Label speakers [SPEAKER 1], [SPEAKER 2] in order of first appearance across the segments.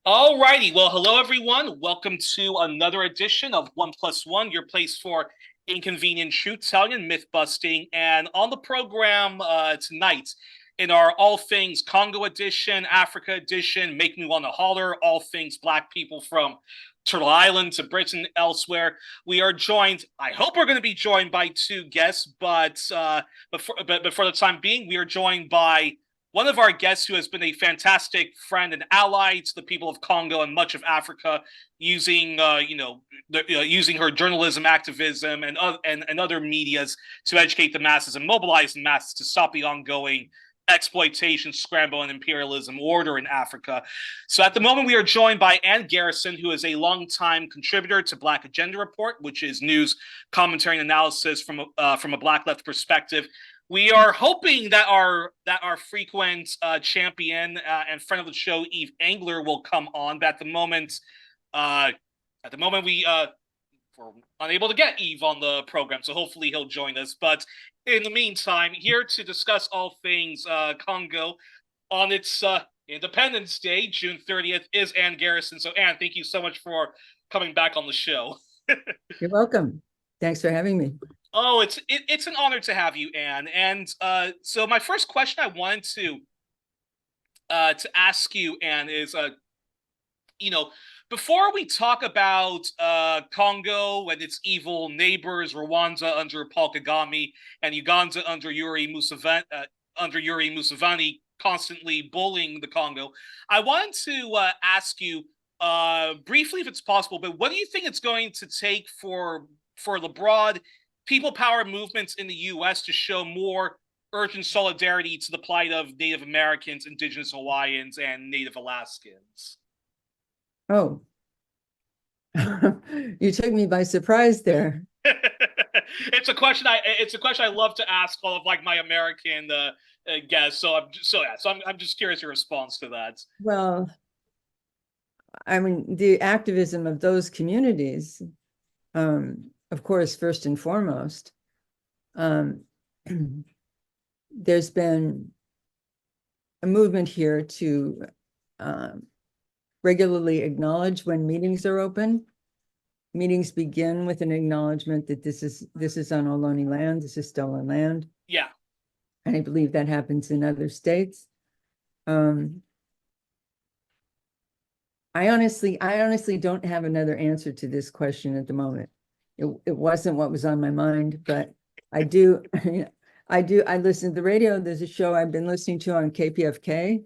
[SPEAKER 1] All righty. Well, hello, everyone. Welcome to another edition of One Plus One, your place for inconvenient truth telling and myth busting. And on the program tonight, in our All Things Congo edition, Africa edition, Make Me Want to Holler, all things Black people from Turtle Island to Britain, elsewhere, we are joined. I hope we're going to be joined by two guests, but for the time being, we are joined by one of our guests who has been a fantastic friend and ally to the people of Congo and much of Africa, using using her journalism, activism, and other medias to educate the masses and mobilize the masses to stop the ongoing exploitation, scramble, and imperialism order in Africa. So at the moment, we are joined by Ann Garrison, who is a longtime contributor to Black Agenda Report, which is news, commentary, and analysis from a Black left perspective. We are hoping that our frequent champion and friend of the show, Eve Angler, will come on. But uh, at the moment we're unable to get Eve on the program, so hopefully he'll join us. But in the meantime, here to discuss all things Congo on its Independence Day, June 30th, is Ann Garrison. So Ann, thank you so much for coming back on the show.
[SPEAKER 2] You're welcome. Thanks for having me.
[SPEAKER 1] Oh, it's an honor to have you, Ann. And so my first question I wanted to ask you, Ann, is before we talk about Congo and its evil neighbors, Rwanda under Paul Kagame and Uganda under Yuri Museveni, constantly bullying the Congo, I wanted to ask you briefly, if it's possible, but what do you think it's going to take for the broad people power movements in the U.S. to show more urgent solidarity to the plight of Native Americans, Indigenous Hawaiians, and Native Alaskans?
[SPEAKER 2] Oh, you took me by surprise there.
[SPEAKER 1] It's a question I love to ask all of like my American guests. So I'm just curious your response to that.
[SPEAKER 2] Well, I mean, the activism of those communities, of course, first and foremost, there's been a movement here to regularly acknowledge when meetings are open. Meetings begin with an acknowledgement that this is on Ohlone land, this is stolen land.
[SPEAKER 1] Yeah.
[SPEAKER 2] And I believe that happens in other states. I honestly don't have another answer to this question at the moment. It wasn't what was on my mind, but I do. I listen to the radio. There's a show I've been listening to on KPFK.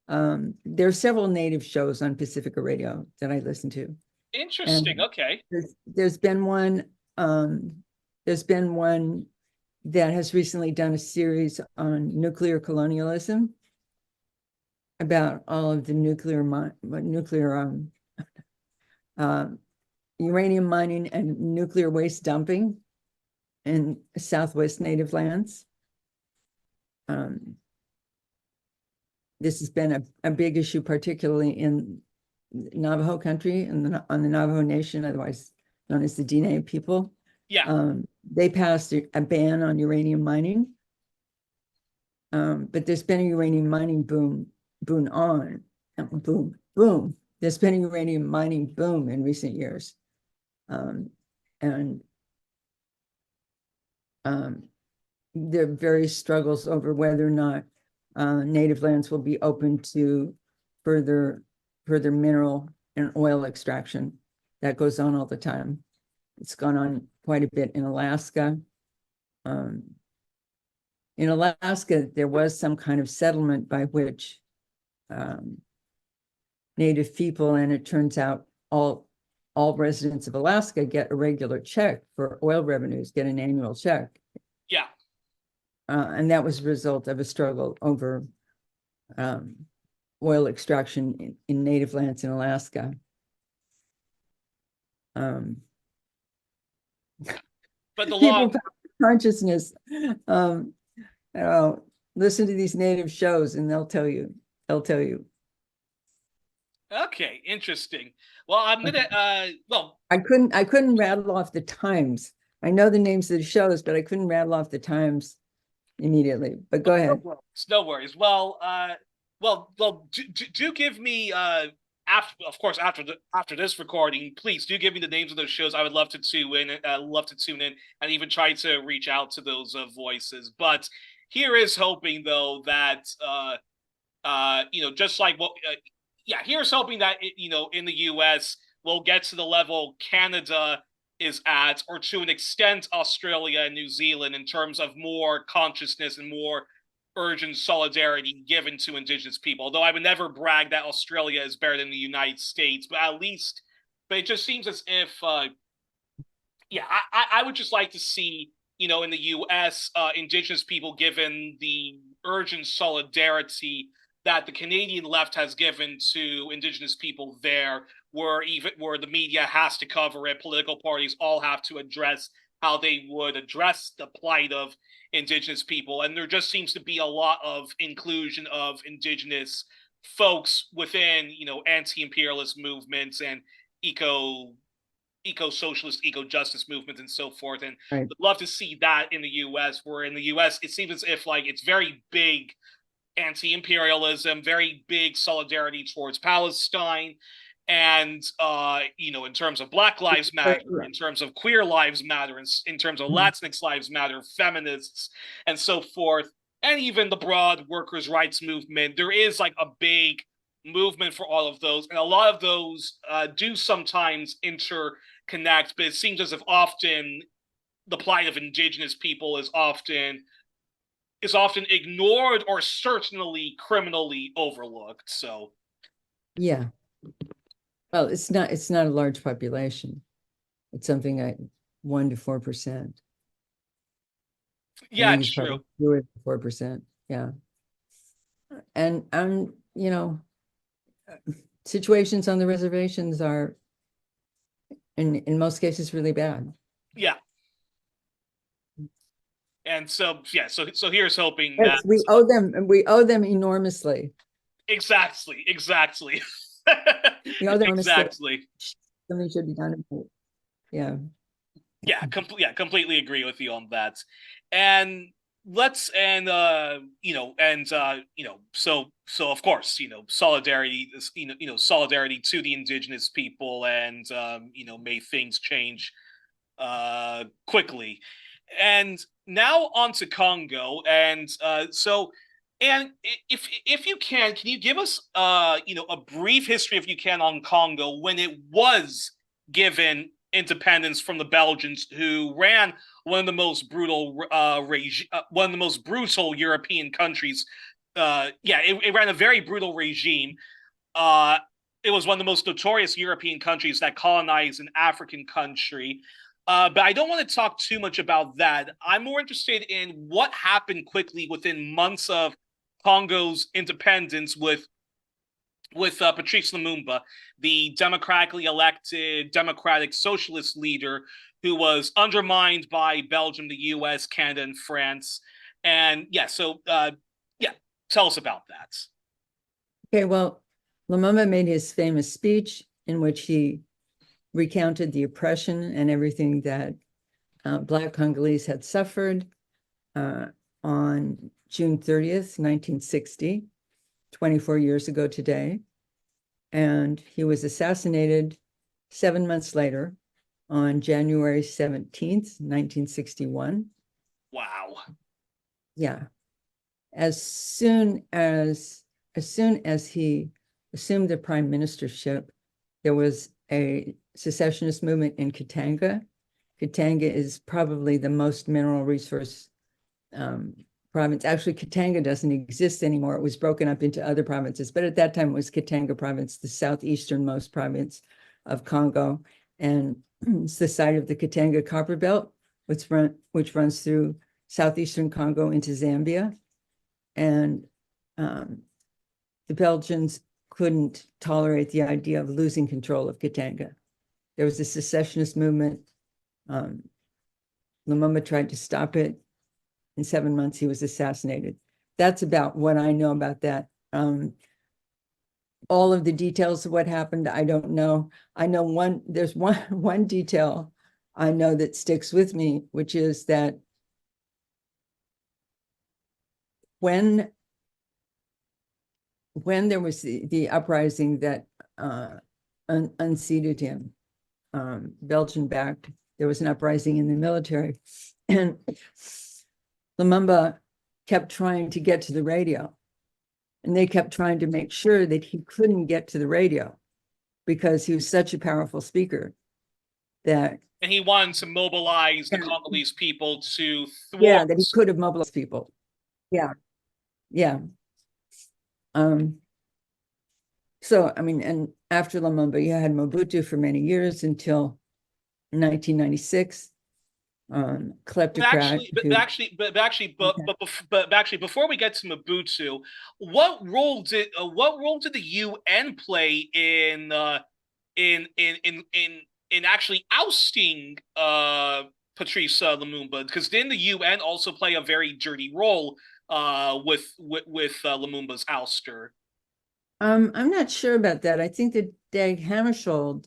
[SPEAKER 2] There are several Native shows on Pacifica Radio that I listen to.
[SPEAKER 1] Interesting. Okay.
[SPEAKER 2] There's been one. There's been one that has recently done a series on nuclear colonialism, about all of the uranium mining and nuclear waste dumping in Southwest Native lands. This has been a big issue, particularly in Navajo country and on the Navajo Nation, otherwise known as the Diné people.
[SPEAKER 1] Yeah.
[SPEAKER 2] They passed a ban on uranium mining, but there's been a uranium mining boom. There's been a uranium mining boom in recent years, and there are various struggles over whether or not native lands will be open to further mineral and oil extraction. That goes on all the time. It's gone on quite a bit in Alaska. In Alaska, there was some kind of settlement by which Native people, and it turns out all residents of Alaska get a regular check for oil revenues, get an annual check.
[SPEAKER 1] Yeah.
[SPEAKER 2] And that was a result of a struggle over oil extraction in native lands in Alaska.
[SPEAKER 1] But the law
[SPEAKER 2] consciousness, listen to these native shows and they'll tell you.
[SPEAKER 1] Okay, interesting. Well, I'm gonna
[SPEAKER 2] I couldn't rattle off the times. I know the names of the shows, but I couldn't rattle off the times immediately. But go ahead.
[SPEAKER 1] No worries. Well, do give me after this recording, please do give me the names of those shows. I would love to tune in and even try to reach out to those voices. But here is hoping, though, that just like here's hoping that in the U.S. we'll get to the level Canada is at, or to an extent Australia and New Zealand, in terms of more consciousness and more urgent solidarity given to Indigenous people. Although I would never brag that Australia is better than the United States, but it just seems as if, I would just like to see, in the U.S., Indigenous people given the urgent solidarity that the Canadian left has given to Indigenous people there, where the media has to cover it, political parties all have to address how they would address the plight of Indigenous people. And there just seems to be a lot of inclusion of Indigenous folks within, anti-imperialist movements and eco-socialist, eco-justice movements and so forth. And
[SPEAKER 2] Right.
[SPEAKER 1] I'd love to see that in the U.S., where in the U.S. it seems as if it's very big anti-imperialism, very big solidarity towards Palestine, and in terms of Black Lives Matter, in terms of Queer Lives Matter, in terms of Latinx Lives Matter, feminists, and so forth, and even the broad workers' rights movement, there is a big movement for all of those, and a lot of those do sometimes interconnect, but it seems as if often the plight of Indigenous people is often ignored or certainly criminally overlooked. So
[SPEAKER 2] yeah. Well, it's not a large population. It's something like 1 to 4%.
[SPEAKER 1] Yeah, it's true.
[SPEAKER 2] 2 or 4%. Yeah. And situations on the reservations are in most cases really bad.
[SPEAKER 1] Yeah. And so here's hoping
[SPEAKER 2] yes,
[SPEAKER 1] that
[SPEAKER 2] we owe them enormously.
[SPEAKER 1] Exactly.
[SPEAKER 2] We owe them
[SPEAKER 1] exactly.
[SPEAKER 2] Something should be done about it. Yeah.
[SPEAKER 1] Completely agree with you on that. And so of course, solidarity is, solidarity to the Indigenous people, and may things change quickly. And now on to Congo. And and if you can you give us a brief history, if you can, on Congo when it was given independence from the Belgians, who ran one of the most brutal European countries. It ran a very brutal regime. It was one of the most notorious European countries that colonized an African country. But I don't want to talk too much about that. I'm more interested in what happened quickly within months of Congo's independence with Patrice Lumumba, the democratically elected democratic socialist leader who was undermined by Belgium, the US, Canada, and France. And tell us about that.
[SPEAKER 2] Okay, well, Lumumba made his famous speech in which he recounted the oppression and everything that Black Congolese had suffered on June 30th, 1960, 24 years ago today. And he was assassinated 7 months later on January 17th, 1961.
[SPEAKER 1] Wow.
[SPEAKER 2] Yeah. As soon as he assumed the prime ministership, there was a secessionist movement in Katanga. Katanga is probably the most mineral resource province. Actually, Katanga doesn't exist anymore. It was broken up into other provinces, but at that time it was Katanga province, the southeasternmost province of Congo. And it's the site of the Katanga Copper Belt, which runs through southeastern Congo into Zambia. And the Belgians couldn't tolerate the idea of losing control of Katanga. There was a secessionist movement. Lumumba tried to stop it. In 7 months, he was assassinated. That's about what I know about that. All of the details of what happened, I don't know. I know there's one detail I know that sticks with me, which is that when there was the uprising that unseated him. Belgian backed. There was an uprising in the military, and Lumumba kept trying to get to the radio, and they kept trying to make sure that he couldn't get to the radio because he was such a powerful speaker that.
[SPEAKER 1] And he wanted to mobilize the Congolese people to thwart.
[SPEAKER 2] Yeah, that he could have mobilized people. Yeah, yeah. So, I mean, and after Lumumba, you had Mobutu for many years until 1996. Kleptocrat.
[SPEAKER 1] But actually, before we get to Mobutu, what role did the UN play in actually ousting Patrice Lumumba? Because didn't the UN also play a very dirty role with Lumumba's ouster?
[SPEAKER 2] I'm not sure about that. I think that Dag Hammarskjöld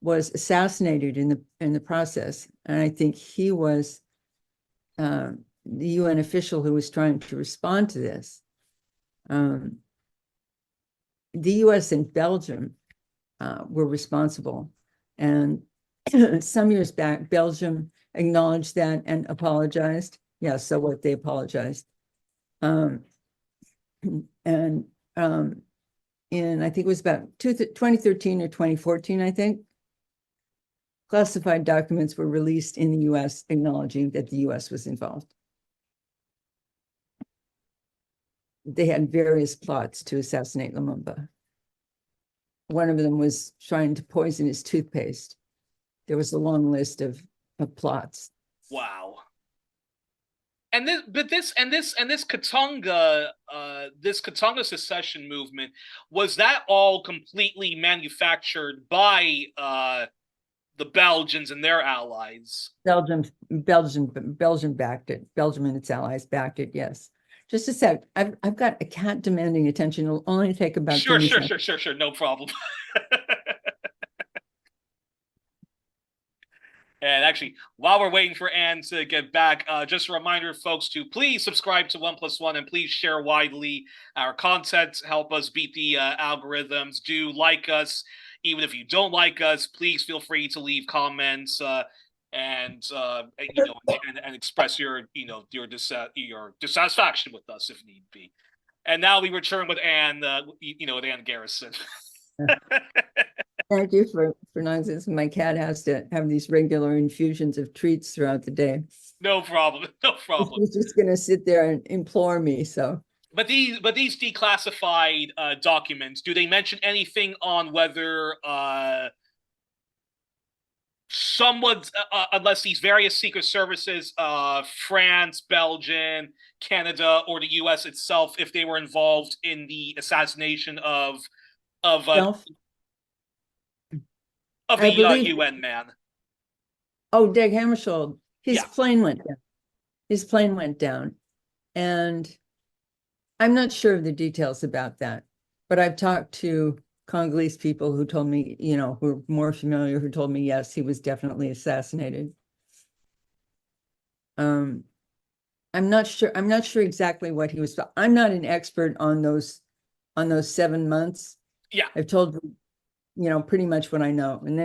[SPEAKER 2] was assassinated in the process, and I think he was the UN official who was trying to respond to this. The US and Belgium were responsible, and some years back, Belgium acknowledged that and apologized. Yeah, so what? They apologized, and in, I think it was about 2013 or 2014, I think, classified documents were released in the US acknowledging that the US was involved. They had various plots to assassinate Lumumba. One of them was trying to poison his toothpaste. There was a long list of plots.
[SPEAKER 1] Wow. And this Katanga secession movement, was that all completely manufactured by the Belgians and their allies?
[SPEAKER 2] Belgium backed it. Belgium and its allies backed it. Yes. Just a sec. I've got a cat demanding attention. It'll only take about
[SPEAKER 1] sure,
[SPEAKER 2] 30 seconds.
[SPEAKER 1] Sure. No problem. And actually, while we're waiting for Ann to get back, just a reminder, folks, to please subscribe to 1+1 and please share widely our content. Help us beat the algorithms. Do like us. Even if you don't like us, please feel free to leave comments and express your dissatisfaction with us if need be. And now we return with Ann, with Ann Garrison.
[SPEAKER 2] Thank you for nonsense. My cat has to have these regular infusions of treats throughout the day.
[SPEAKER 1] No problem.
[SPEAKER 2] He's just going to sit there and implore me. So,
[SPEAKER 1] but these declassified documents, do they mention anything on whether unless these various secret services, France, Belgium, Canada, or the U.S. itself, if they were involved in the assassination of the UN man?
[SPEAKER 2] Oh, Dag Hammarskjöld. His plane went down. His plane went down. And I'm not sure of the details about that. But I've talked to Congolese people who told me, who are more familiar, who told me, yes, he was definitely assassinated. I'm not sure exactly what he was. I'm not an expert on those 7 months.
[SPEAKER 1] Yeah.
[SPEAKER 2] I've told you, pretty much what I know. And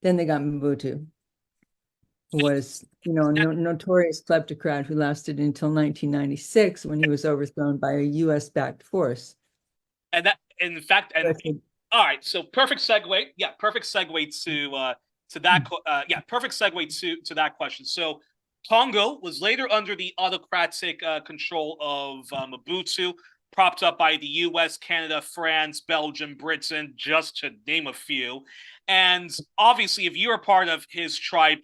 [SPEAKER 2] then they got Mobutu, who was, notorious kleptocrat who lasted until 1996 when he was overthrown by a US-backed force.
[SPEAKER 1] And that, in fact, all right, so perfect segue. Yeah, perfect segue to that. Perfect segue to that question. So Congo was later under the autocratic control of Mobutu, propped up by the US, Canada, France, Belgium, Britain, just to name a few. And obviously, if you were part of his tribe,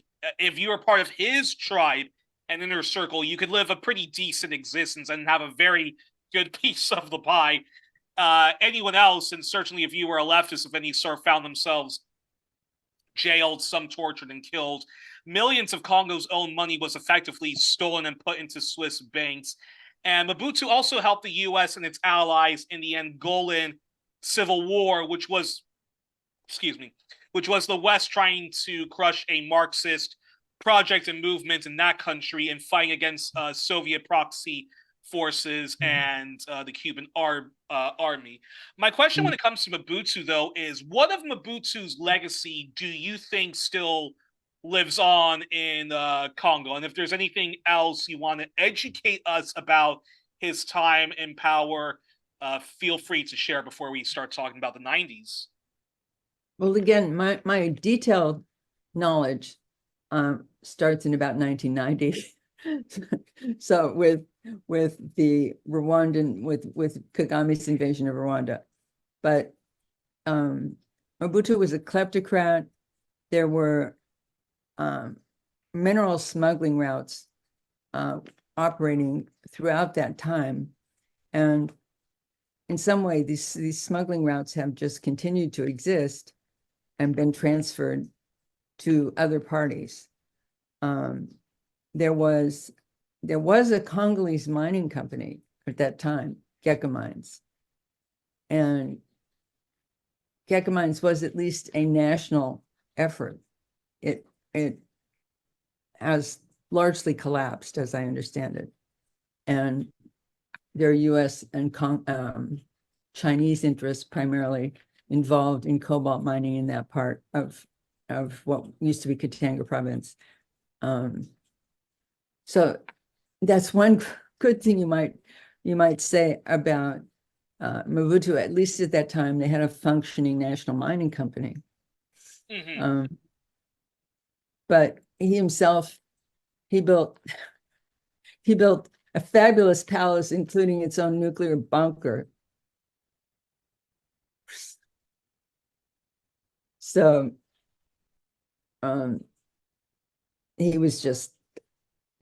[SPEAKER 1] and inner circle, you could live a pretty decent existence and have a very good piece of the pie. Anyone else, and certainly if you were a leftist of any sort, found themselves jailed, some tortured and killed. Millions of Congo's own money was effectively stolen and put into Swiss banks. And Mobutu also helped the US and its allies in the Angolan Civil War, which was the West trying to crush a Marxist project and movement in that country and fighting against Soviet proxy forces and the Cuban army. My question when it comes to Mobutu, though, is what of Mobutu's legacy do you think still lives on in Congo? And if there's anything else you want to educate us about his time in power, feel free to share before we start talking about the 90s.
[SPEAKER 2] Well, again, my detailed knowledge starts in about 1990. So with the Rwandan, with Kagame's invasion of Rwanda. But Mobutu was a kleptocrat. There were mineral smuggling routes operating throughout that time. And in some way, these smuggling routes have just continued to exist and been transferred to other parties. There was a Congolese mining company at that time, Gecko Mines. And Gecko Mines was at least a national effort. It has largely collapsed, as I understand it. And there are US and Chinese interests primarily involved in cobalt mining in that part of what used to be Katanga province. So that's one good thing you might say about Mobutu. At least at that time, they had a functioning national mining company. But he himself, he built a fabulous palace, including its own nuclear bunker. So he was just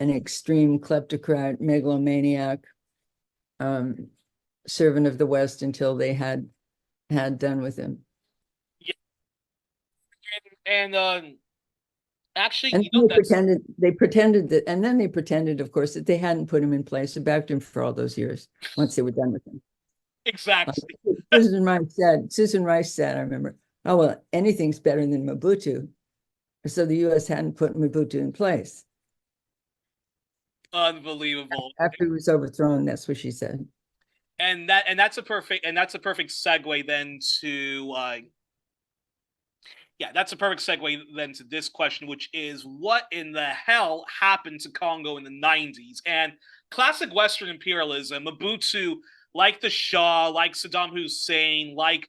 [SPEAKER 2] an extreme kleptocrat, megalomaniac, servant of the West until they had done with him.
[SPEAKER 1] Yeah. And actually,
[SPEAKER 2] and
[SPEAKER 1] you know,
[SPEAKER 2] they pretended that, and then they pretended, of course, that they hadn't put him in place. They backed him for all those years once they were done with him.
[SPEAKER 1] Exactly.
[SPEAKER 2] Susan Rice said, I remember, oh, well, anything's better than Mobutu. So the US hadn't put Mobutu in place.
[SPEAKER 1] Unbelievable.
[SPEAKER 2] After he was overthrown, that's what she said.
[SPEAKER 1] And that's a perfect segue then to that's a perfect segue then to this question, which is what in the hell happened to Congo in the 90s? And classic Western imperialism, Mobutu, like the Shah, like Saddam Hussein, like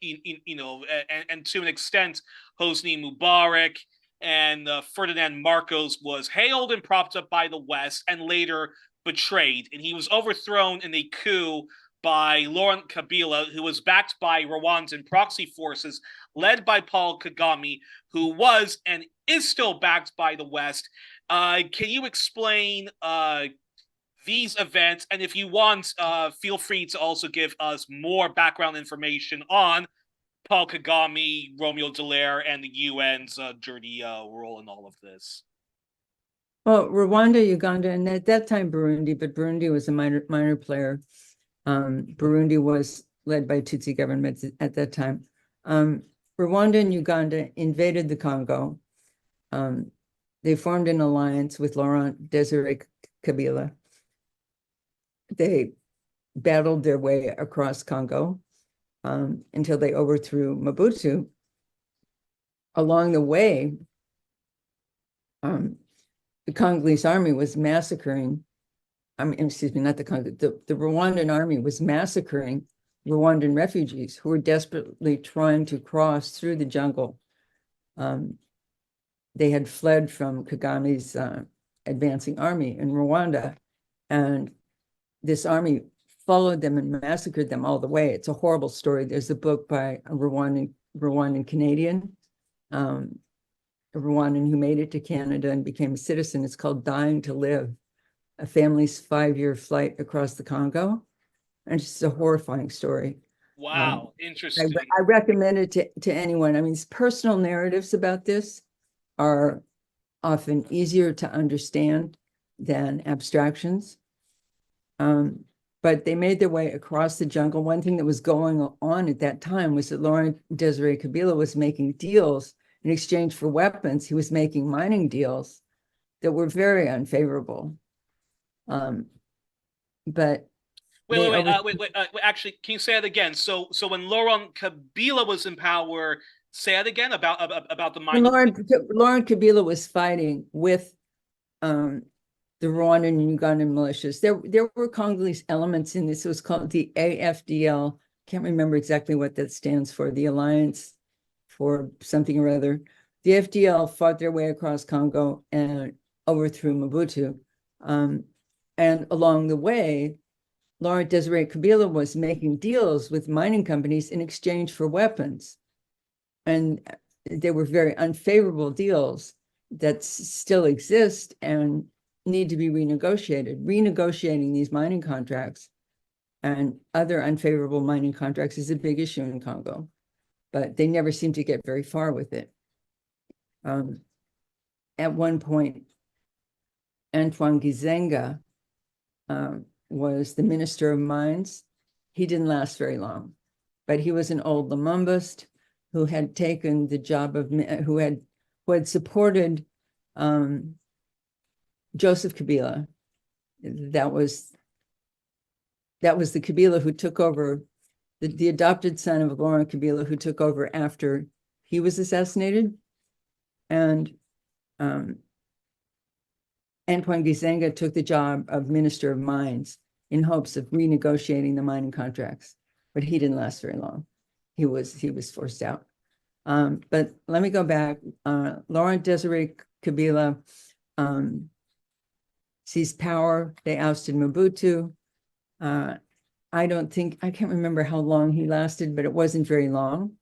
[SPEAKER 1] you know, and to an extent Hosni Mubarak and Ferdinand Marcos, was hailed and propped up by the West and later betrayed, and he was overthrown in a coup by Laurent Kabila, who was backed by Rwandan proxy forces led by Paul Kagame, who was and is still backed by the West. Can you explain these events? And if you want, feel free to also give us more background information on Paul Kagame, Romeo Dallaire, and the UN's dirty role in all of this.
[SPEAKER 2] Well, Rwanda, Uganda, and at that time Burundi, but Burundi was a minor player. Burundi was led by Tutsi governments at that time. Rwanda and Uganda invaded the Congo. They formed an alliance with Laurent Desire Kabila. They battled their way across Congo until they overthrew Mobutu. Along the way, the Congolese army was massacring, excuse me, not the Congo, the Rwandan army was massacring Rwandan refugees who were desperately trying to cross through the jungle. They had fled from Kagame's advancing army in Rwanda, and this army followed them and massacred them all the way. It's a horrible story. There's a book by a Rwandan Canadian, a Rwandan who made it to Canada and became a citizen. It's called Dying to Live, a family's 5-year flight across the Congo. And it's just a horrifying story.
[SPEAKER 1] Wow, interesting.
[SPEAKER 2] I recommend it to anyone. I mean, personal narratives about this are often easier to understand than abstractions. But they made their way across the jungle. One thing that was going on at that time was that Laurent Desire Kabila was making deals in exchange for weapons. He was making mining deals that were very unfavorable. but
[SPEAKER 1] Wait,
[SPEAKER 2] they
[SPEAKER 1] actually, can you say that again? So when Laurent Kabila was in power, say that again about the mining.
[SPEAKER 2] Laurent Kabila was fighting with the Rwandan and Ugandan militias. There were Congolese elements in this. It was called the AFDL. Can't remember exactly what that stands for. The Alliance for something or other. The FDL fought their way across Congo and overthrew Mobutu. And along the way, Laurent Desire Kabila was making deals with mining companies in exchange for weapons. And they were very unfavorable deals that still exist and need to be renegotiated. Renegotiating these mining contracts and other unfavorable mining contracts is a big issue in Congo, but they never seem to get very far with it. At one point, Antoine Gizenga was the Minister of Mines. He didn't last very long, but he was an old Lumumbist who had taken the job of, who had supported Joseph Kabila. That was the Kabila who took over, the adopted son of Laurent Kabila, who took over after he was assassinated. And Antoine Gizenga took the job of Minister of Mines in hopes of renegotiating the mining contracts, but he didn't last very long. He was forced out. But let me go back. Laurent Desire Kabila seized power. They ousted Mobutu. I can't remember how long he lasted, but it wasn't very long.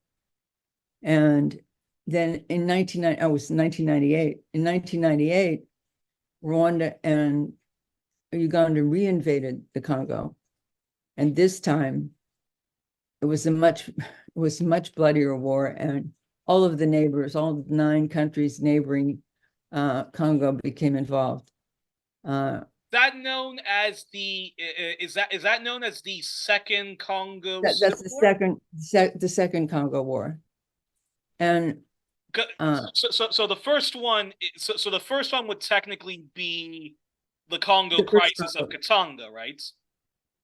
[SPEAKER 2] And then in 1998. In 1998, Rwanda and Uganda reinvaded the Congo. And this time it was a much bloodier war, and all of the neighbors, all of the 9 countries neighboring Congo became involved.
[SPEAKER 1] That known as the is that known as the Second Congo?
[SPEAKER 2] That's the second Congo War. And
[SPEAKER 1] so the first one, so the first one would technically be the Congo crisis of Katanga, right?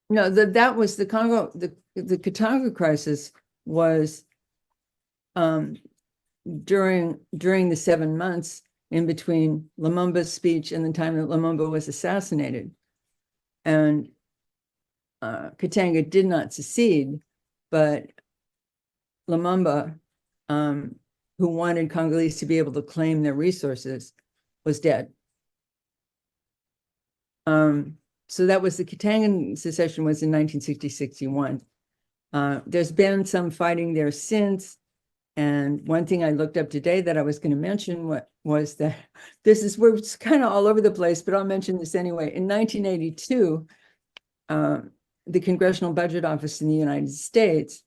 [SPEAKER 2] No, that was the Congo. The Katanga crisis was during the 7 months in between Lumumba's speech and the time that Lumumba was assassinated. And Katanga did not secede, but Lumumba, who wanted Congolese to be able to claim their resources, was dead. So that was the Katangan secession, was in 1960-61. There's been some fighting there since. And one thing I looked up today that I was going to mention was that we're kind of all over the place, but I'll mention this anyway. In 1982, the Congressional Budget Office in the United States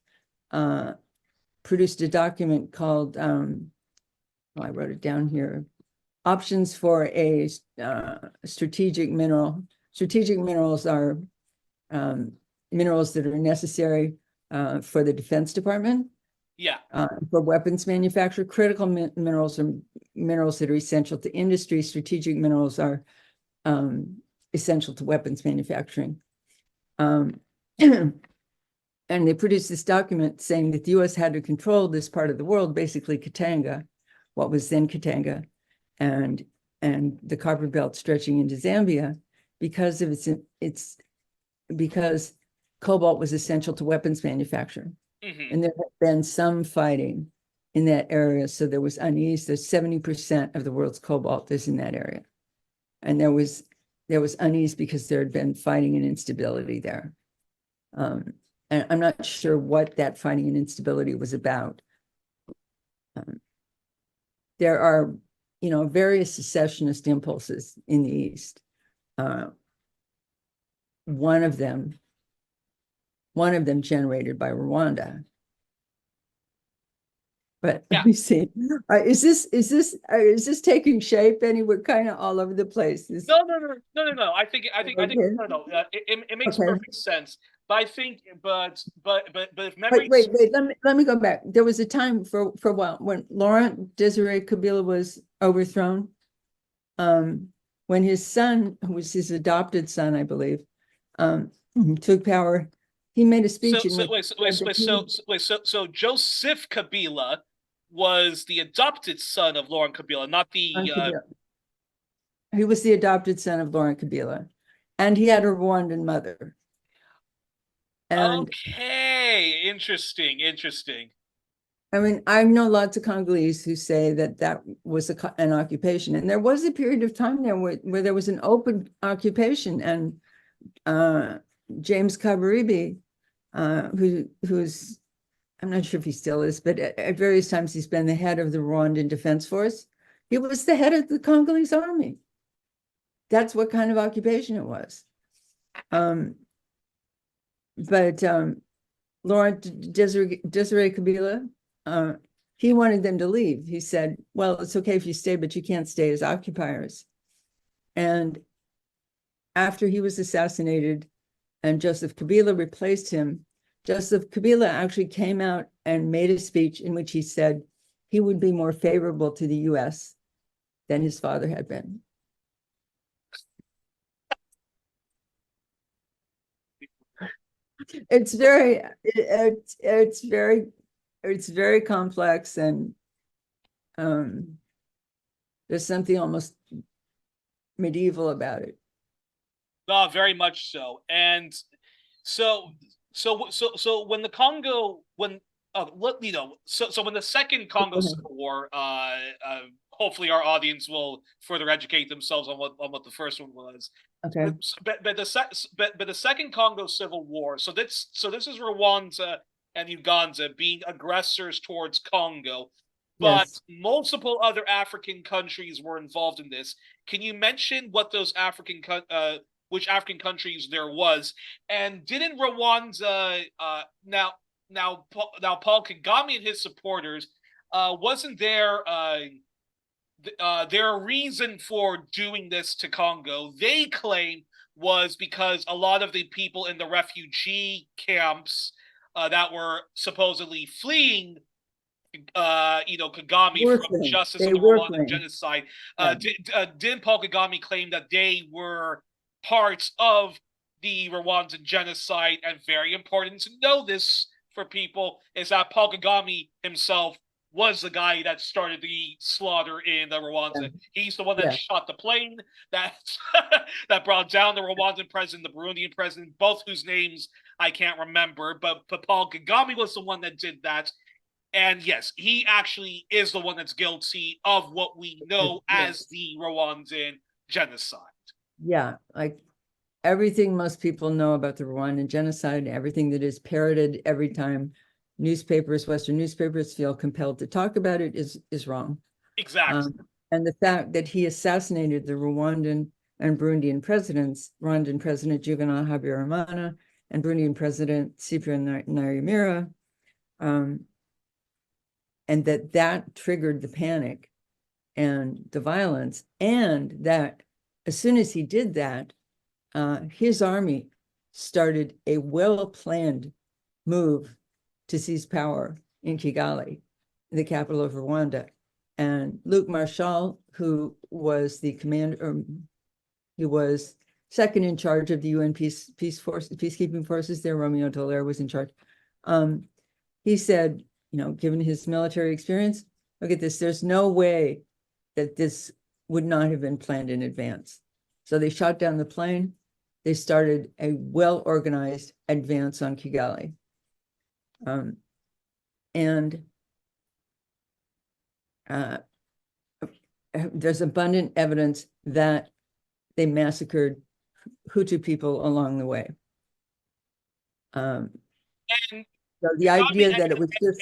[SPEAKER 2] produced a document called, I wrote it down here, Options for a Strategic Mineral. Strategic minerals are minerals that are necessary for the Defense Department.
[SPEAKER 1] Yeah.
[SPEAKER 2] For weapons manufacture. Critical minerals are minerals that are essential to industry. Strategic minerals are essential to weapons manufacturing. And they produced this document saying that the US had to control this part of the world, basically Katanga, what was then Katanga, and the copper belt stretching into Zambia, because of because cobalt was essential to weapons manufacturing. Mm-hmm. And there had been some fighting in that area, so there was unease. There's 70% of the world's cobalt is in that area, and there was unease because there had been fighting and instability there. And I'm not sure what that fighting and instability was about. There are, various secessionist impulses in the East. One of them generated by Rwanda. But yeah. Let me see. Is this taking shape? We're kind of all over the place.
[SPEAKER 1] No. I think no. It makes perfect sense. But I think, but if memory.
[SPEAKER 2] Wait. Let me go back. There was a time for a while when Laurent Desire Kabila was overthrown. When his son, who was his adopted son, I believe, took power, he made a speech in
[SPEAKER 1] So
[SPEAKER 2] which
[SPEAKER 1] wait, so Joseph Kabila was the adopted son of Laurent Kabila, not the
[SPEAKER 2] he was the adopted son of Laurent Kabila, and he had a Rwandan mother. And
[SPEAKER 1] okay, interesting.
[SPEAKER 2] I mean, I know lots of Congolese who say that that was an occupation, and there was a period of time there where there was an open occupation, and James Kabaribi, who's, I'm not sure if he still is, but at various times he's been the head of the Rwandan Defense Force. He was the head of the Congolese army. That's what kind of occupation it was. But Laurent Desiree Kabila, he wanted them to leave. He said, well, it's okay if you stay, but you can't stay as occupiers. And after he was assassinated and Joseph Kabila replaced him, Joseph Kabila actually came out and made a speech in which he said he would be more favorable to the US than his father had been. It's very complex, and there's something almost medieval about it.
[SPEAKER 1] No, very much so. And so when the Congo, when when the second Congo Civil War, hopefully our audience will further educate themselves on what the first one was.
[SPEAKER 2] Okay.
[SPEAKER 1] But the second Congo Civil War. So this is Rwanda and Uganda being aggressors towards Congo, but
[SPEAKER 2] Yes.
[SPEAKER 1] multiple other African countries were involved in this. Can you mention what those which African countries there was, and didn't Rwanda now Paul Kagame and his supporters, wasn't their reason for doing this to Congo, they claim, was because a lot of the people in the refugee camps that were supposedly fleeing Kagame from justice of the Rwandan genocide.
[SPEAKER 2] Yeah.
[SPEAKER 1] Didn't Paul Kagame claim that they were parts of the Rwandan genocide? And very important to know this for people is that Paul Kagame himself was the guy that started the slaughter in the Rwanda. Yeah. He's the one that shot the plane that that brought down the Rwandan president, the Burundian president, both whose names I can't remember. But Paul Kagame was the one that did that. And yes, he actually is the one that's guilty of what we know as the Rwandan genocide.
[SPEAKER 2] Yeah, like everything most people know about the Rwandan genocide, everything that is parroted every time Western newspapers feel compelled to talk about it is wrong.
[SPEAKER 1] Exactly.
[SPEAKER 2] And the fact that he assassinated the Rwandan and Burundian presidents, Rwandan President Juvenal Habyarimana and Burundian President Cyprien Ntaryamira, and that triggered the panic and the violence, and that as soon as he did that, his army started a well-planned move to seize power in Kigali, the capital of Rwanda. And Luc Marshall, who was the commander, he was second in charge of the UN peacekeeping forces there. Romeo Dallaire was in charge. He said, given his military experience, look at this, there's no way that this would not have been planned in advance. So they shot down the plane. They started a well-organized advance on Kigali. And there's abundant evidence that they massacred Hutu people along the way.
[SPEAKER 1] And
[SPEAKER 2] so the idea that it was just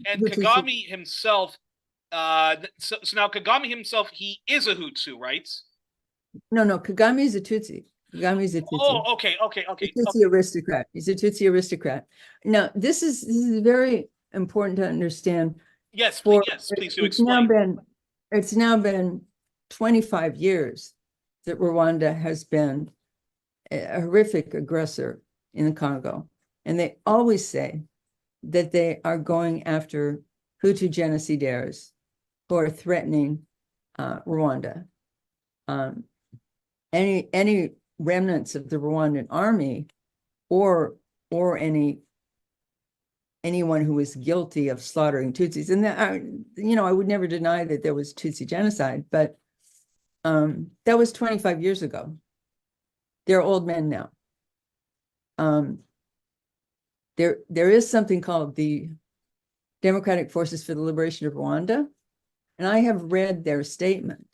[SPEAKER 1] and Kagame himself, so now Kagame himself, he is a Hutu, right?
[SPEAKER 2] No, Kagame is a Tutsi. Kagame is a Tutsi.
[SPEAKER 1] Oh, okay.
[SPEAKER 2] He's a Tutsi aristocrat. He's a Tutsi aristocrat. Now, this is very important to understand.
[SPEAKER 1] Yes, please do explain.
[SPEAKER 2] It's now been 25 years that Rwanda has been a horrific aggressor in the Congo. And they always say that they are going after Hutu genocidaires who are threatening Rwanda. Any remnants of the Rwandan army or anyone who was guilty of slaughtering Tutsis. And that, I would never deny that there was Tutsi genocide, but that was 25 years ago. They're old men now. There is something called the Democratic Forces for the Liberation of Rwanda, and I have read their statement,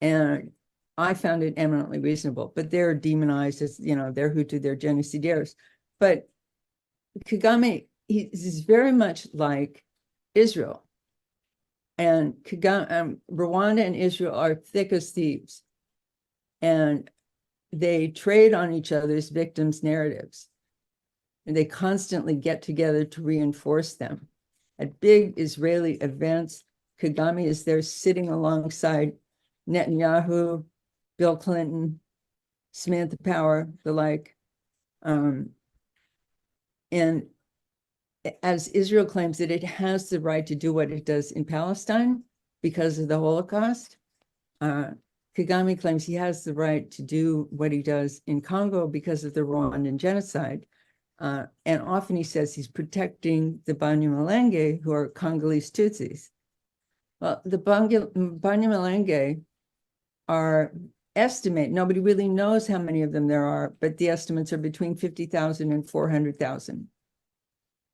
[SPEAKER 2] and I found it eminently reasonable, but they're demonized as, they're Hutu, they're genocidaires. But Kagame, he's very much like Israel. And Rwanda and Israel are thick as thieves. And they trade on each other's victims' narratives. And they constantly get together to reinforce them. At big Israeli events, Kagame is there sitting alongside Netanyahu, Bill Clinton, Samantha Power, the like. And as Israel claims that it has the right to do what it does in Palestine because of the Holocaust, Kagame claims he has the right to do what he does in Congo because of the Rwandan genocide. And often he says he's protecting the Banyamulenge, who are Congolese Tutsis. Well, the Banyamulenge are nobody really knows how many of them there are, but the estimates are between 50,000 and 400,000.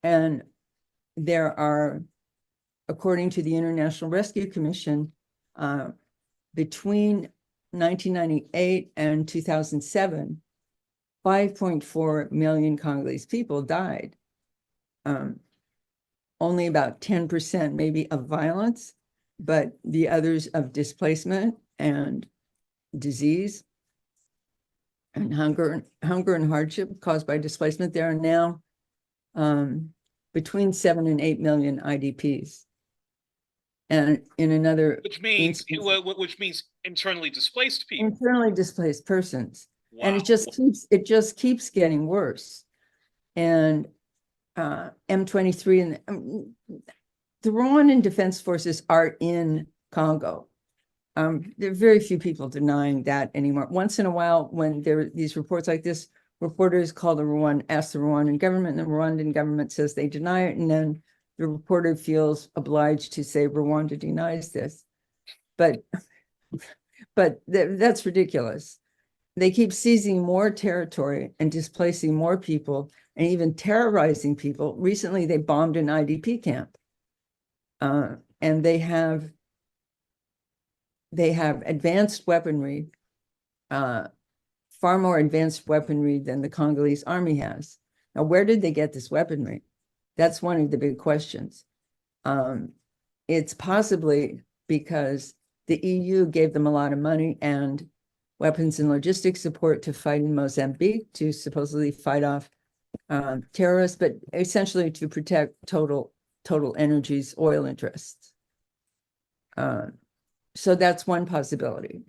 [SPEAKER 2] And there are, according to the International Rescue Commission, between 1998 and 2007, 5.4 million Congolese people died. Only about 10% maybe of violence, but the others of displacement and disease and hunger and hardship caused by displacement. There are now between 7 and 8 million IDPs. And in another
[SPEAKER 1] which means internally displaced people.
[SPEAKER 2] Internally displaced persons.
[SPEAKER 1] Wow.
[SPEAKER 2] And it just keeps getting worse. And M23 and the Rwandan Defense Forces are in Congo. There are very few people denying that anymore. Once in a while, when there are these reports like this, reporters ask the Rwandan government, and the Rwandan government says they deny it, and then the reporter feels obliged to say Rwanda denies this. But that's ridiculous. They keep seizing more territory and displacing more people and even terrorizing people. Recently, they bombed an IDP camp. And they have advanced weaponry, far more advanced weaponry than the Congolese army has. Now, where did they get this weaponry? That's one of the big questions. It's possibly because the EU gave them a lot of money and weapons and logistics support to fight in Mozambique, to supposedly fight off terrorists, but essentially to protect Total Energy's oil interests. So that's one possibility.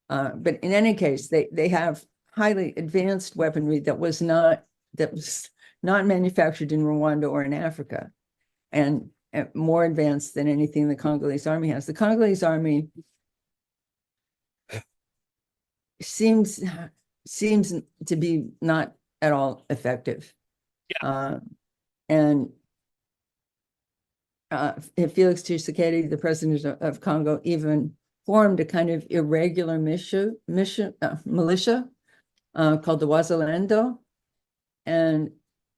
[SPEAKER 2] But in any case, they have highly advanced weaponry that was not manufactured in Rwanda or in Africa, and more advanced than anything the Congolese army has. The Congolese army seems to be not at all effective.
[SPEAKER 1] Yeah.
[SPEAKER 2] And Felix Tshisekedi, the president of Congo, even formed a kind of irregular militia called the Wazalendo. And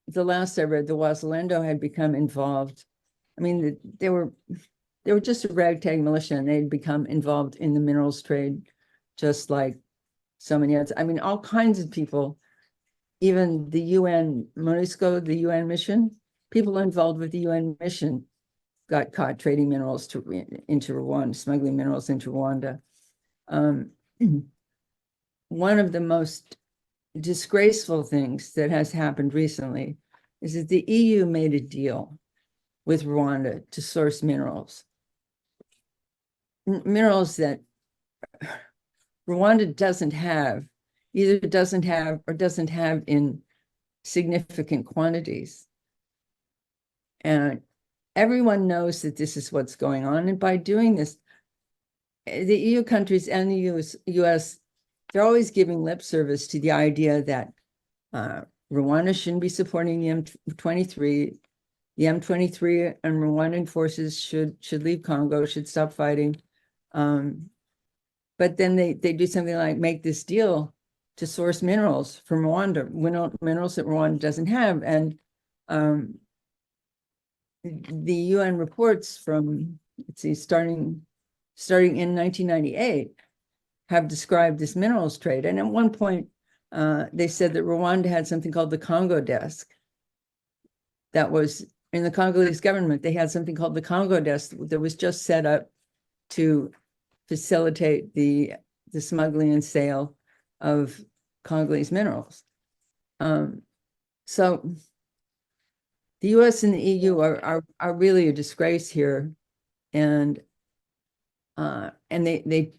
[SPEAKER 2] the last I read, the Wazalendo had become involved. I mean, they were just a ragtag militia, and they'd become involved in the minerals trade, just like so many others. I mean, all kinds of people, even the UN, MONUSCO, the UN mission, people involved with the UN mission got caught trading minerals into Rwanda, smuggling minerals into Rwanda. One of the most disgraceful things that has happened recently is that the EU made a deal with Rwanda to source minerals that Rwanda doesn't have, either doesn't have or doesn't have in significant quantities. And everyone knows that this is what's going on. And by doing this, the EU countries and the US they're always giving lip service to the idea that Rwanda shouldn't be supporting the M23. The M23 and Rwandan forces should leave Congo, should stop fighting. But then they do something like make this deal to source minerals from Rwanda, minerals that Rwanda doesn't have. And the UN reports from, let's see, starting in 1998, have described this minerals trade. And at one point, they said that Rwanda had something called the Congo desk. That was in the Congolese government. They had something called the Congo desk that was just set up to facilitate the smuggling and sale of Congolese minerals. So the US and the EU are really a disgrace here, and they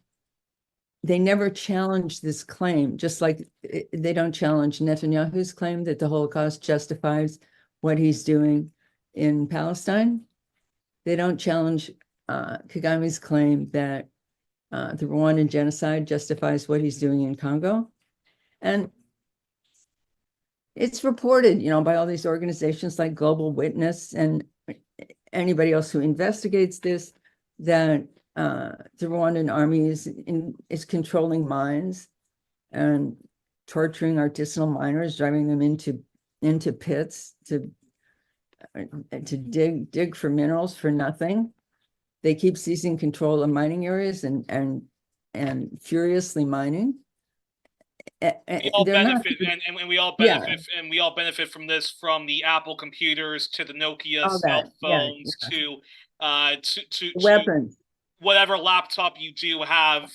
[SPEAKER 2] never challenge this claim, just like they don't challenge Netanyahu's claim that the Holocaust justifies what he's doing in Palestine. They don't challenge Kagame's claim that the Rwandan genocide justifies what he's doing in Congo. And it's reported, by all these organizations like Global Witness and anybody else who investigates this, that the Rwandan army is controlling mines and torturing artisanal miners, driving them into pits to dig for minerals for nothing. They keep seizing control of mining areas and furiously mining.
[SPEAKER 1] We all benefit, and we all benefit, and we all benefit from this, from the Apple computers to the Nokia cell phones to
[SPEAKER 2] weapons.
[SPEAKER 1] Whatever laptop you do have,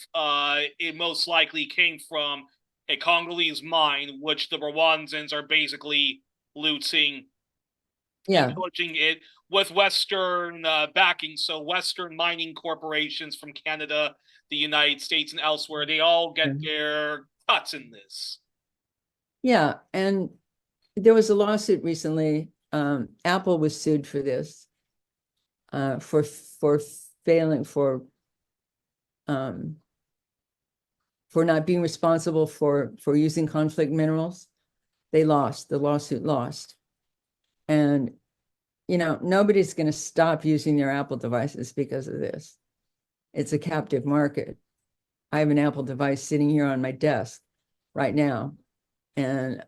[SPEAKER 1] it most likely came from a Congolese mine, which the Rwandans are basically looting, pillaging it with Western backing. So Western mining corporations from Canada, the United States, and elsewhere, they all get their cuts in this.
[SPEAKER 2] Yeah, and there was a lawsuit recently. Apple was sued for this, for failing, for not being responsible for using conflict minerals. They lost, the lawsuit lost. And, nobody's going to stop using their Apple devices because of this. It's a captive market. I have an Apple device sitting here on my desk right now, and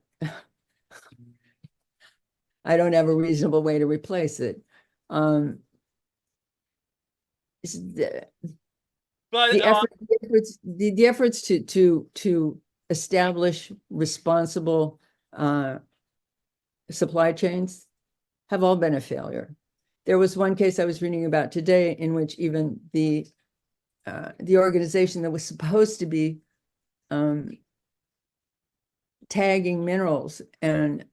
[SPEAKER 2] I don't have a reasonable way to replace it. The efforts to establish responsible supply chains have all been a failure. There was one case I was reading about today in which even the organization that was supposed to be tagging minerals and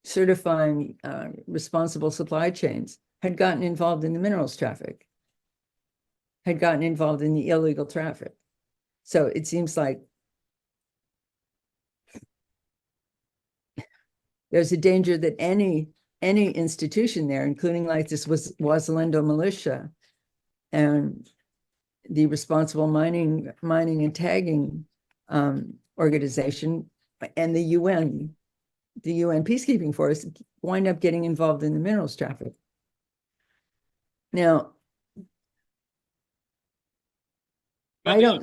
[SPEAKER 2] certifying responsible supply chains had gotten involved in the minerals traffic, had gotten involved in the illegal traffic. So it seems like there's a danger that any institution there, including like this Wazalendo militia and the responsible mining and tagging organization, and the UN peacekeeping force, wind up getting involved in the minerals traffic. Now, I don't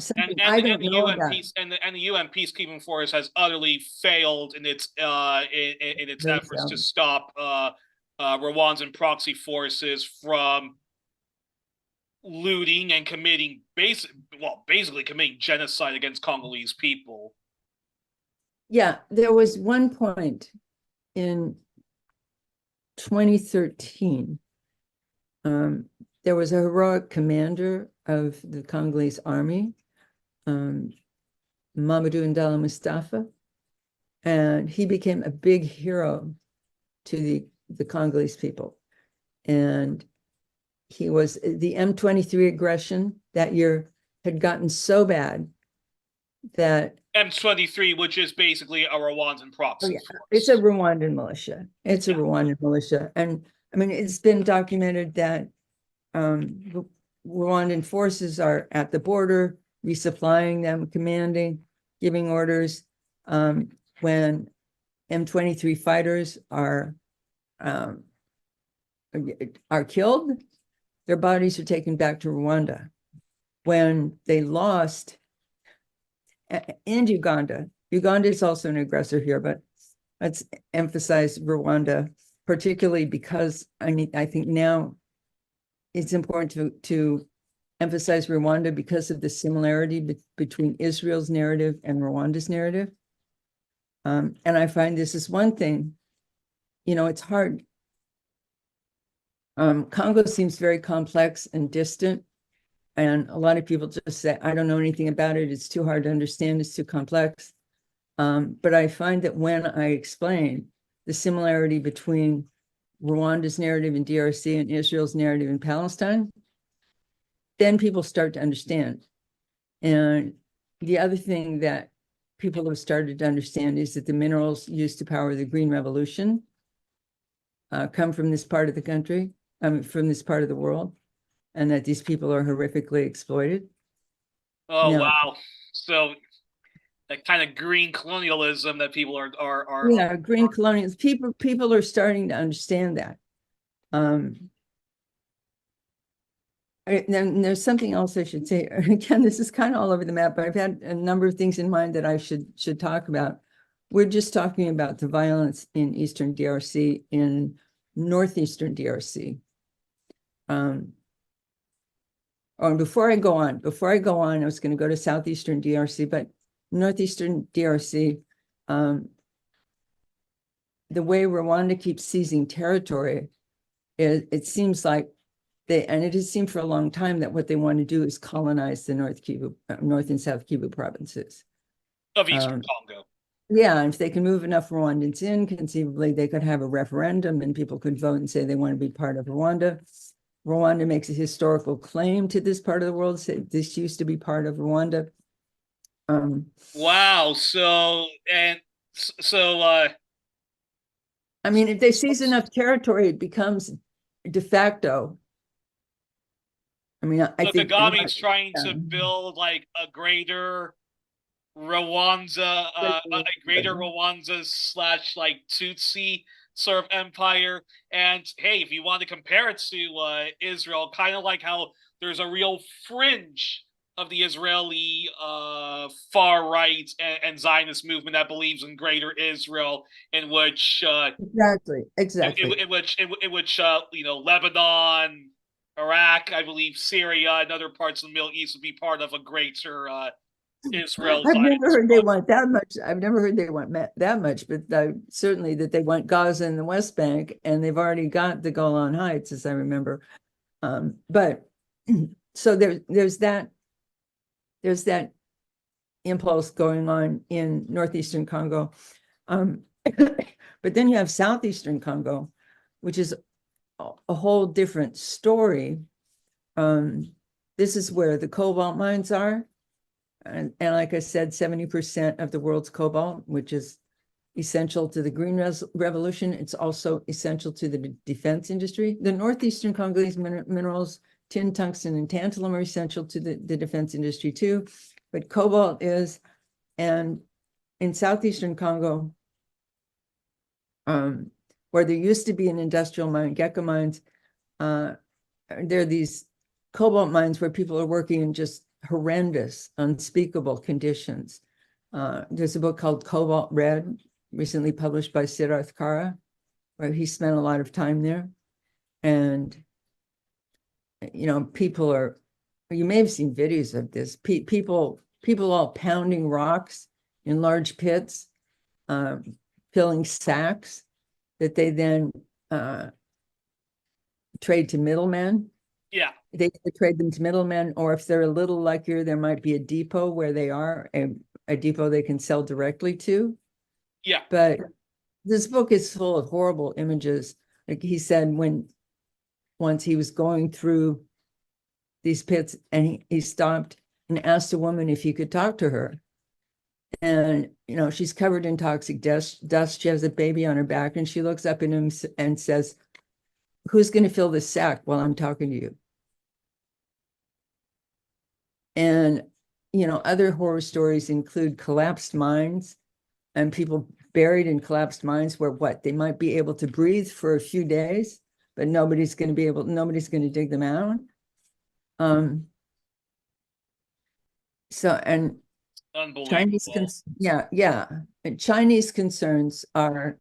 [SPEAKER 2] know that.
[SPEAKER 1] And the UN peacekeeping force has utterly failed in its efforts to stop Rwandan proxy forces from looting and basically committing genocide against Congolese people.
[SPEAKER 2] Yeah, there was one point in 2013. There was a heroic commander of the Congolese army, Mamadou Ndala Mustafa, and he became a big hero to the Congolese people. And he was, the M23 aggression that year had gotten so bad that
[SPEAKER 1] M23, which is basically a Rwandan proxy force.
[SPEAKER 2] It's a Rwandan militia. It's a Rwandan militia. And I mean, it's been documented that Rwandan forces are at the border resupplying them, commanding, giving orders. When M23 fighters are killed, their bodies are taken back to Rwanda. When they lost, and Uganda is also an aggressor here, but let's emphasize Rwanda, particularly because I think now it's important to emphasize Rwanda because of the similarity between Israel's narrative and Rwanda's narrative. And I find this is one thing, it's hard. Congo seems very complex and distant. And a lot of people just say, I don't know anything about it. It's too hard to understand. It's too complex. But I find that when I explain the similarity between Rwanda's narrative in DRC and Israel's narrative in Palestine, then people start to understand. And the other thing that people have started to understand is that the minerals used to power the Green Revolution come from this part of the country, from this part of the world, and that these people are horrifically exploited.
[SPEAKER 1] Oh, now, wow. So that kind of green colonialism that people are
[SPEAKER 2] green colonialism. People are starting to understand that. Then there's something else I should say. Again, this is kind of all over the map, but I've had a number of things in mind that I should talk about. We're just talking about the violence in Eastern DRC, in Northeastern DRC. Before I go on, I was going to go to Southeastern DRC, but Northeastern DRC, the way Rwanda keeps seizing territory, it seems like and it has seemed for a long time that what they want to do is colonize the North and South Kivu provinces
[SPEAKER 1] of Eastern Congo.
[SPEAKER 2] Yeah, and if they can move enough Rwandans in, conceivably they could have a referendum and people could vote and say they want to be part of Rwanda. Rwanda makes a historical claim to this part of the world, say this used to be part of Rwanda.
[SPEAKER 1] Wow. So
[SPEAKER 2] I mean, if they seize enough territory, it becomes de facto. I mean, I think
[SPEAKER 1] Kagame's trying to build like a greater Rwanda, / like Tutsi sort of empire. And hey, if you want to compare it to Israel, kind of like how there's a real fringe of the Israeli far right and Zionist movement that believes in greater Israel, in which
[SPEAKER 2] exactly
[SPEAKER 1] in which Lebanon, Iraq, I believe Syria, and other parts of the Middle East would be part of a greater Israel.
[SPEAKER 2] I've never heard they want that much. I've never heard they want that much, but certainly that they want Gaza and the West Bank, and they've already got the Golan Heights, as I remember. But so there's that impulse going on in Northeastern Congo. But then you have Southeastern Congo, which is a whole different story. This is where the cobalt mines are. And like I said, 70% of the world's cobalt, which is essential to the Green Revolution. It's also essential to the defense industry. The Northeastern Congolese minerals, tin, tungsten, and tantalum are essential to the defense industry too. But cobalt is, and in Southeastern Congo, where there used to be an industrial mine, Gecko mines, there are these cobalt mines where people are working in just horrendous, unspeakable conditions. There's a book called Cobalt Red, recently published by Siddharth Kara, where he spent a lot of time there. And, people are, you may have seen videos of this, people all pounding rocks in large pits, filling sacks that they then trade to middlemen.
[SPEAKER 1] Yeah.
[SPEAKER 2] They trade them to middlemen, or if they're a little luckier, there might be a depot where they are, a depot they can sell directly to.
[SPEAKER 1] Yeah.
[SPEAKER 2] But this book is full of horrible images. Like he said, once he was going through these pits and he stopped and asked a woman if he could talk to her. And, she's covered in toxic dust. She has a baby on her back, and she looks up at him and says, "Who's going to fill this sack while I'm talking to you?" And other horror stories include collapsed mines and people buried in collapsed mines where they might be able to breathe for a few days, but nobody's going to dig them out. And
[SPEAKER 1] Unbelievable.
[SPEAKER 2] And Chinese concerns are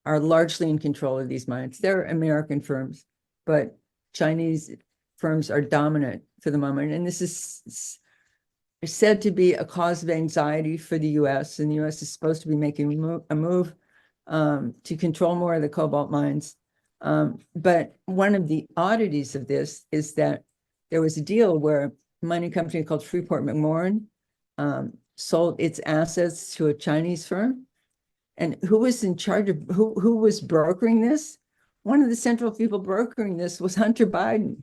[SPEAKER 2] largely in control of these mines. They're American firms, but Chinese firms are dominant for the moment. And this is said to be a cause of anxiety for the US, and the US is supposed to be making a move to control more of the cobalt mines. But one of the oddities of this is that there was a deal where a mining company called Freeport-McMoRan sold its assets to a Chinese firm. And who was in charge of who was brokering this? One of the central people brokering this was Hunter Biden.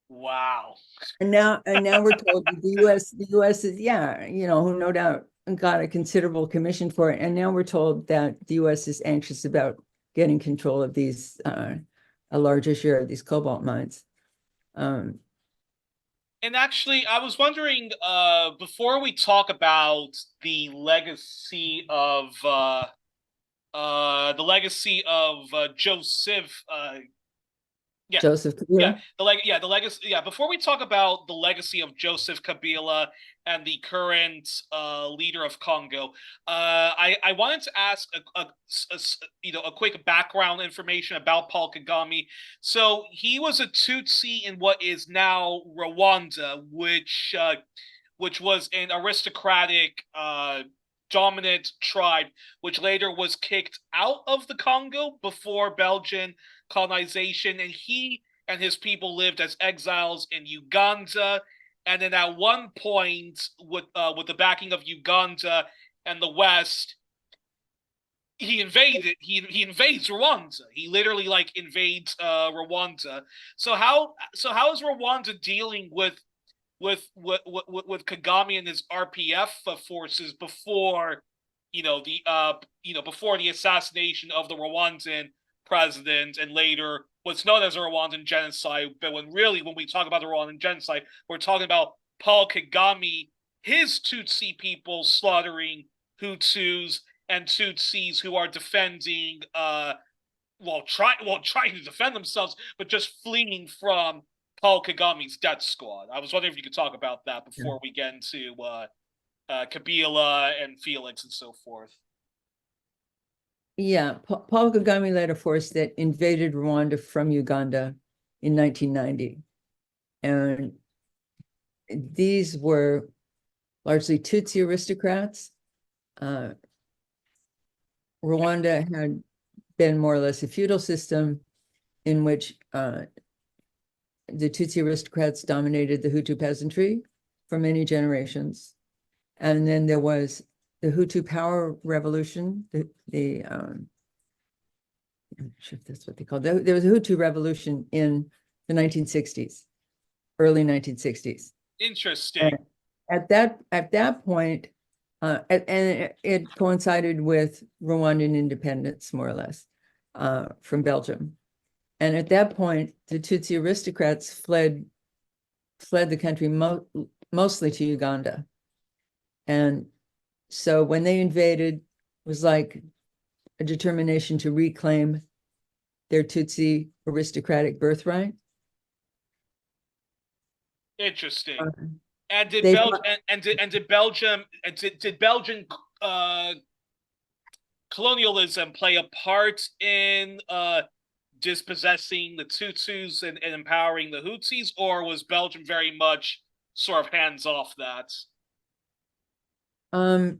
[SPEAKER 1] Wow.
[SPEAKER 2] And now we're told that the US is, who no doubt got a considerable commission for it. And now we're told that the US is anxious about getting control of these, a larger share of these cobalt mines.
[SPEAKER 1] And actually, I was wondering, before we talk about the legacy of Joseph,
[SPEAKER 2] Joseph Kabila.
[SPEAKER 1] the legacy. Yeah, before we talk about the legacy of Joseph Kabila and the current leader of Congo, I wanted to ask a quick background information about Paul Kagame. So he was a Tutsi in what is now Rwanda, which was an aristocratic dominant tribe, which later was kicked out of the Congo before Belgian colonization, and he and his people lived as exiles in Uganda. And then at one point, with the backing of Uganda and the West, he invades Rwanda. He literally invades Rwanda. So how is Rwanda dealing with Kagame and his RPF forces before before the assassination of the Rwandan president and later what's known as a Rwandan genocide? But when we talk about the Rwandan genocide, we're talking about Paul Kagame, his Tutsi people slaughtering Hutus and Tutsis who are defending trying to defend themselves, but just fleeing from Paul Kagame's death squad. I was wondering if you could talk about that before we get into Kabila and Felix and so forth.
[SPEAKER 2] Yeah, Paul Kagame led a force that invaded Rwanda from Uganda in 1990. And these were largely Tutsi aristocrats. Rwanda had been more or less a feudal system in which the Tutsi aristocrats dominated the Hutu peasantry for many generations. And then there was the Hutu power revolution, I'm not sure if that's what they called it. There was a Hutu revolution in the 1960s, early 1960s.
[SPEAKER 1] Interesting.
[SPEAKER 2] At that point, and it coincided with Rwandan independence, more or less, from Belgium. And at that point, the Tutsi aristocrats fled the country mostly to Uganda. And so when they invaded, it was like a determination to reclaim their Tutsi aristocratic birthright.
[SPEAKER 1] Interesting. And did Belgium colonialism play a part in dispossessing the Tutsis and empowering the Hutsis, or was Belgium very much sort of hands off that?
[SPEAKER 2] Let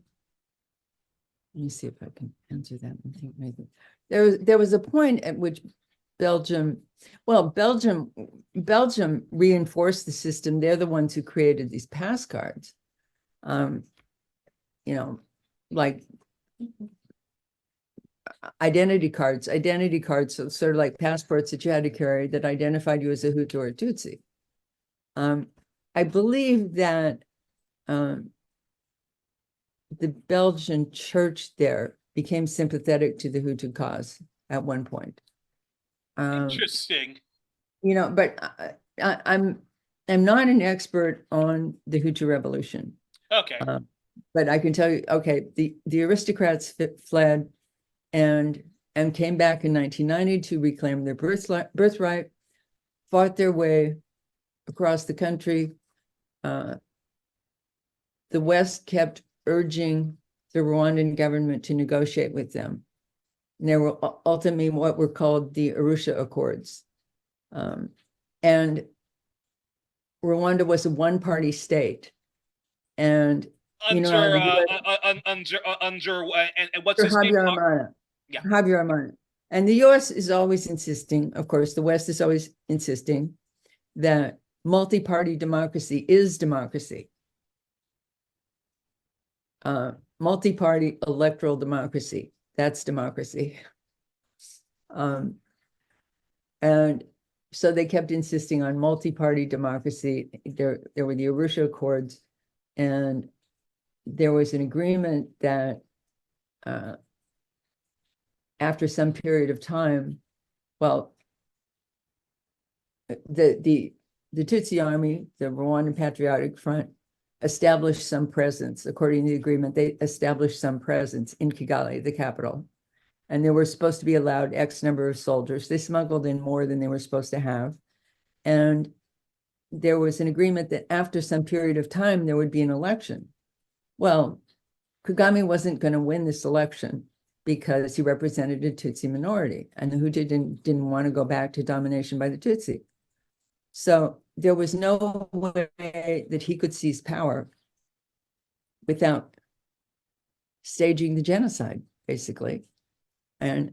[SPEAKER 2] me see if I can answer that. I think maybe there was a point at which Belgium reinforced the system. They're the ones who created these pass cards. Like identity cards, so sort of like passports that you had to carry that identified you as a Hutu or a Tutsi. I believe that the Belgian church there became sympathetic to the Hutu cause at one point.
[SPEAKER 1] Interesting.
[SPEAKER 2] But am not an expert on the Hutu revolution.
[SPEAKER 1] Okay.
[SPEAKER 2] But I can tell you, okay, the aristocrats fled and came back in 1990 to reclaim their birthright, fought their way across the country. The West kept urging the Rwandan government to negotiate with them. And there were ultimately what were called the Arusha Accords. And Rwanda was a one-party state. And
[SPEAKER 1] and what's his name?
[SPEAKER 2] Yeah. Habyarimana. And the US is always insisting, of course, the West is always insisting that multi-party democracy is democracy. Multi-party electoral democracy, that's democracy. And so they kept insisting on multi-party democracy. There were the Arusha Accords, and there was an agreement that after some period of time, well, the Tutsi army, the Rwandan Patriotic Front, established some presence. According to the agreement, they established some presence in Kigali, the capital. And they were supposed to be allowed X number of soldiers. They smuggled in more than they were supposed to have. And there was an agreement that after some period of time, there would be an election. Well, Kagame wasn't going to win this election because he represented a Tutsi minority, and the Hutu didn't want to go back to domination by the Tutsi. So there was no way that he could seize power without staging the genocide, basically, and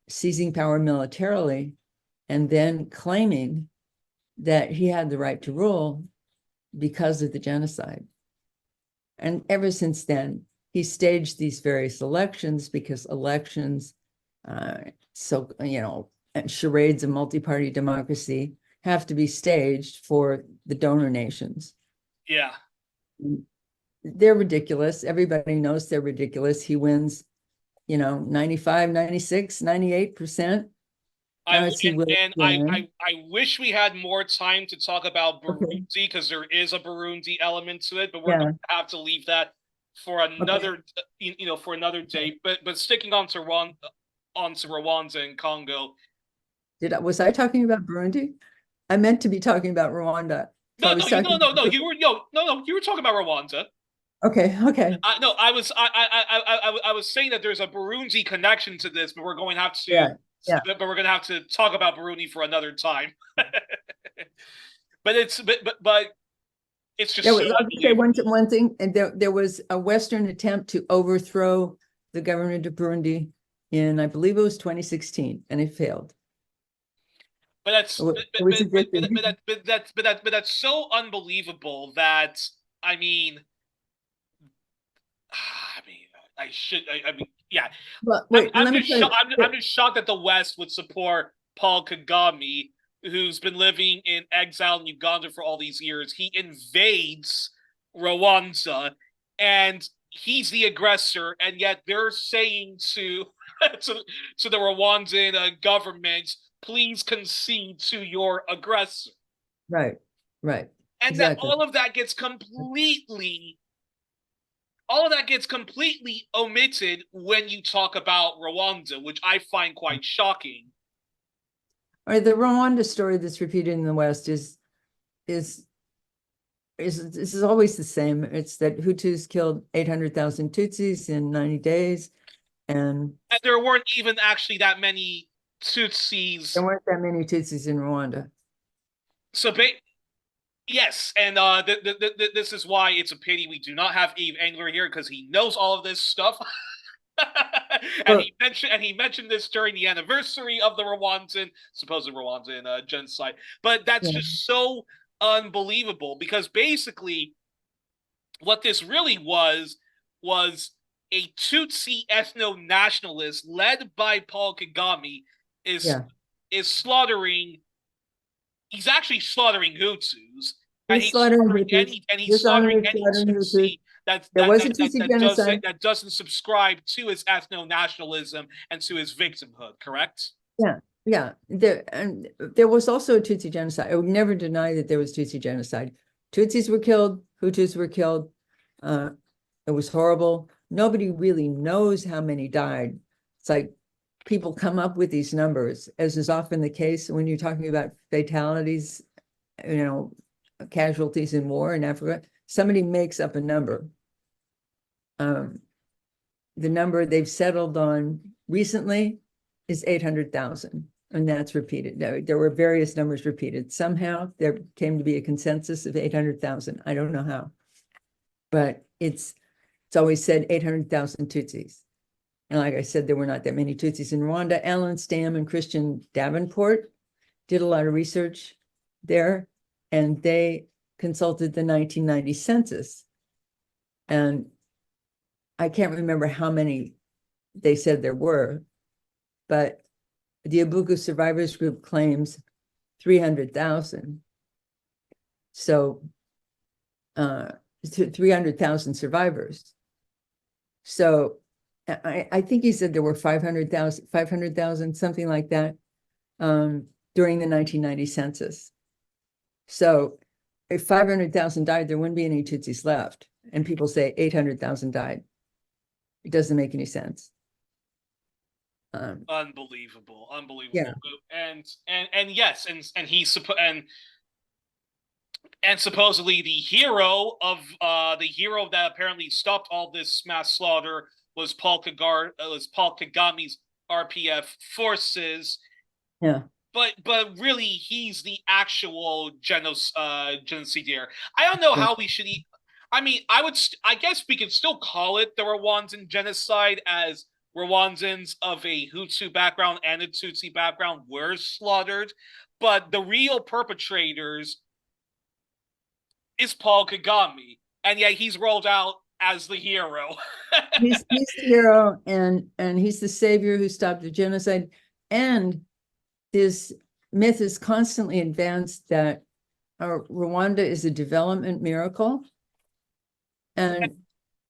[SPEAKER 2] seizing power militarily, and then claiming that he had the right to rule because of the genocide. And ever since then, he staged these various elections because elections, charades of multi-party democracy have to be staged for the donor nations.
[SPEAKER 1] Yeah.
[SPEAKER 2] They're ridiculous. Everybody knows they're ridiculous. He wins, 95, 96, 98%.
[SPEAKER 1] I wish we had more time to talk about Burundi, because there is a Burundi element to it, but we're going to have to leave that for another, for another day. But sticking on to Rwanda and Congo.
[SPEAKER 2] Was I talking about Burundi? I meant to be talking about Rwanda.
[SPEAKER 1] No, you were talking about Rwanda.
[SPEAKER 2] Okay.
[SPEAKER 1] I was saying that there's a Burundi connection to this, but we're going to have to. Yeah. But we're going to have to talk about Burundi for another time. but it's just
[SPEAKER 2] one thing, and there was a Western attempt to overthrow the government of Burundi in, I believe it was 2016, and it failed.
[SPEAKER 1] But that's so unbelievable that yeah.
[SPEAKER 2] Well, wait,
[SPEAKER 1] I'm just shocked that the West would support Paul Kagame, who's been living in exile in Uganda for all these years. He invades Rwanda, and he's the aggressor, and yet they're saying to the Rwandan government, please concede to your aggressor.
[SPEAKER 2] Right.
[SPEAKER 1] And exactly. That all of that gets completely omitted when you talk about Rwanda, which I find quite shocking.
[SPEAKER 2] All right, the Rwanda story that's repeated in the West is always the same. It's that Hutus killed 800,000 Tutsis in 90 days, and
[SPEAKER 1] there weren't even actually that many Tutsis.
[SPEAKER 2] There weren't that many Tutsis in Rwanda.
[SPEAKER 1] So, yes, and this is why it's a pity we do not have Eve Engler here, because he knows all of this stuff. and he mentioned this during the anniversary of the supposed Rwandan genocide. But that's just so unbelievable, because basically what this really was a Tutsi ethno-nationalist led by Paul Kagame is slaughtering. He's actually slaughtering Hutus. He's slaughtering any Tutsi that doesn't subscribe to his ethno-nationalism and to his victimhood, correct?
[SPEAKER 2] Yeah, there was also a Tutsi genocide. I would never deny that there was Tutsi genocide. Tutsis were killed, Hutus were killed. It was horrible. Nobody really knows how many died. It's like people come up with these numbers, as is often the case when you're talking about fatalities, casualties in war in Africa. Somebody makes up a number. The number they've settled on recently is 800,000, and that's repeated. There were various numbers repeated. Somehow there came to be a consensus of 800,000. I don't know how, but it's always said 800,000 Tutsis. And like I said, there were not that many Tutsis in Rwanda. Alan Stam and Christian Davenport did a lot of research there, and they consulted the 1990 census. And I can't remember how many they said there were, but the Abuku Survivors Group claims 300,000. So 300,000 survivors. So I think he said there were 500,000, something like that, during the 1990 census. So if 500,000 died, there wouldn't be any Tutsis left. And people say 800,000 died. It doesn't make any sense.
[SPEAKER 1] Unbelievable.
[SPEAKER 2] Yeah.
[SPEAKER 1] And yes, and he's and supposedly the hero that apparently stopped all this mass slaughter was Paul Kagame's RPF forces.
[SPEAKER 2] Yeah.
[SPEAKER 1] But really, he's the actual genocidaire. I don't know how we should. I mean, I guess we could still call it the Rwandan genocide, as Rwandans of a Hutu background and a Tutsi background were slaughtered, but the real perpetrators is Paul Kagame, and yet he's rolled out as the hero.
[SPEAKER 2] he's the hero, and he's the savior who stopped the genocide. And this myth is constantly advanced that Rwanda is a development miracle. And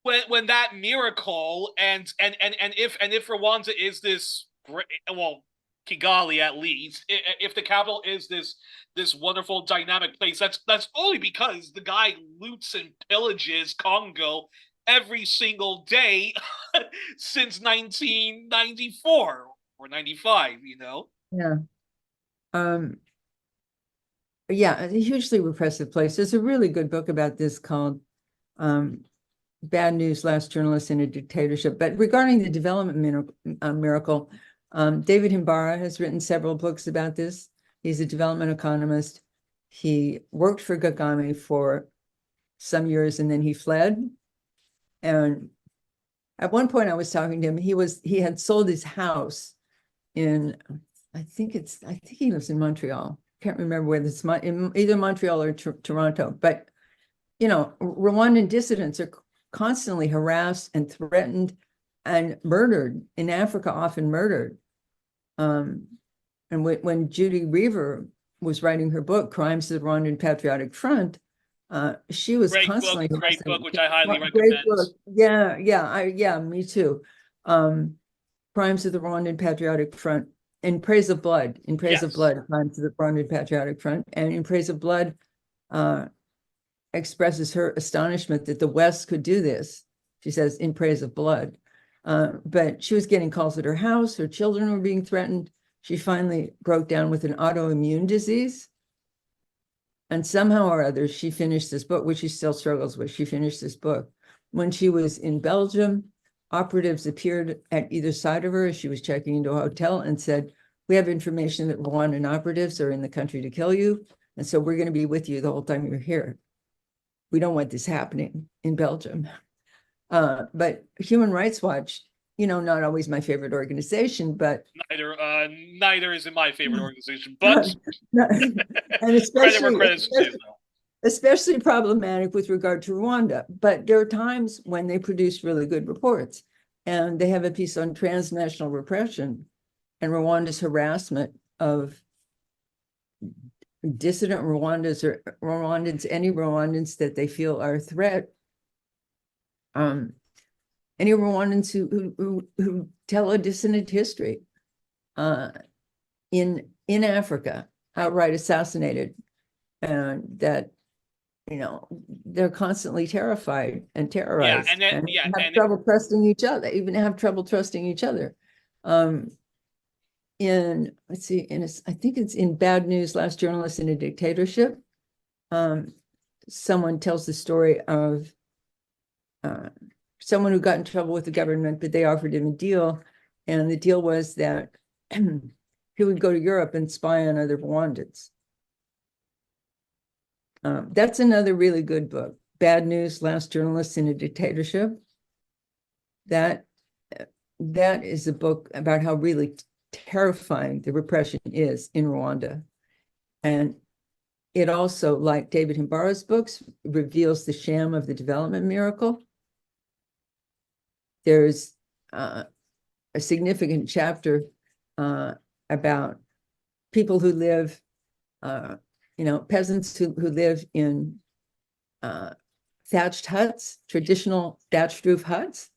[SPEAKER 1] when that miracle and if Rwanda is this great, well, Kigali at least, if the capital is this wonderful dynamic place, that's only because the guy loots and pillages Congo every single day since 1994 or 95,
[SPEAKER 2] Yeah. Yeah, a hugely repressive place. There's a really good book about this called Bad News, Last Journalist in a Dictatorship. But regarding the development miracle, David Himbara has written several books about this. He's a development economist. He worked for Kagame for some years, and then he fled. And at one point I was talking to him, he had sold his house in, I think he lives in Montreal. Can't remember whether it's in either Montreal or Toronto, but Rwandan dissidents are constantly harassed and threatened and murdered in Africa, often murdered. And when Judy Reaver was writing her book, Crimes of the Rwandan Patriotic Front, she was constantly
[SPEAKER 1] great book, which I highly recommend.
[SPEAKER 2] Great book. Yeah, me too. Crimes of the Rwandan Patriotic Front, In Praise of Blood, Crimes of the Rwandan Patriotic Front, and In Praise of Blood expresses her astonishment that the West could do this. She says, In Praise of Blood. But she was getting calls at her house. Her children were being threatened. She finally broke down with an autoimmune disease. And somehow or other, she finished this book, which she still struggles with. She finished this book. When she was in Belgium, operatives appeared at either side of her as she was checking into a hotel and said, we have information that Rwandan operatives are in the country to kill you. And so we're going to be with you the whole time you're here. We don't want this happening in Belgium. But Human Rights Watch, not always my favorite organization, but
[SPEAKER 1] neither is my favorite organization, but
[SPEAKER 2] and especially problematic with regard to Rwanda. But there are times when they produce really good reports, and they have a piece on transnational repression and Rwanda's harassment of dissident Rwandans or Rwandans, any Rwandans that they feel are a threat. Any Rwandans who tell a dissonant history. in Africa, outright assassinated, and that, you know, they're constantly terrified and terrorized,
[SPEAKER 1] and then
[SPEAKER 2] and
[SPEAKER 1] yeah,
[SPEAKER 2] have
[SPEAKER 1] and
[SPEAKER 2] trouble trusting each other, even have trouble trusting each other. Let's see, I think it's in Bad News, Last Journalist in a Dictatorship. Someone tells the story of someone who got in trouble with the government, but they offered him a deal, and the deal was that he would go to Europe and spy on other Rwandans. That's another really good book, Bad News, Last Journalist in a Dictatorship. That is a book about how really terrifying the repression is in Rwanda. And it also, like David Himbara's books, reveals the sham of the development miracle. There's a significant chapter about people who live, peasants who live in thatched huts, traditional thatched roof huts.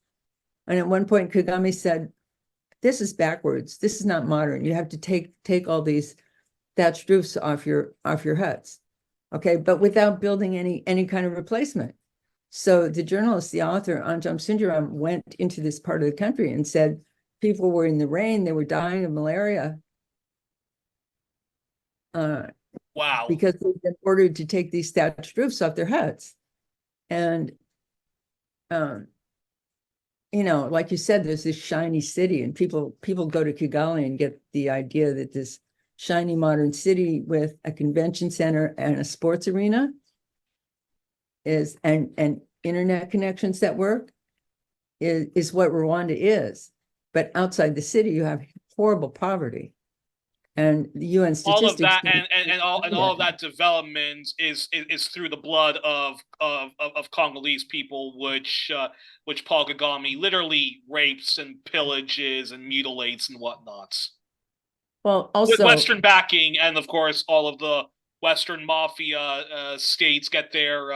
[SPEAKER 2] And at one point, Kagame said, "This is backwards. This is not modern. You have to take all these thatched roofs off your huts." Okay, but without building any kind of replacement. So the journalist, the author, Anjam Sundaram, went into this part of the country and said people were in the rain, they were dying of malaria.
[SPEAKER 1] Wow.
[SPEAKER 2] Because they've been ordered to take these thatched roofs off their huts. And like you said, there's this shiny city, and people go to Kigali and get the idea that this shiny modern city with a convention center and a sports arena and internet connections that work is what Rwanda is. But outside the city, you have horrible poverty. And the UN statistics.
[SPEAKER 1] All of that and all of that development is through the blood of Congolese people, which Paul Kagame literally rapes and pillages and mutilates and whatnot.
[SPEAKER 2] Well, also
[SPEAKER 1] with Western backing, and of course, all of the Western mafia states get their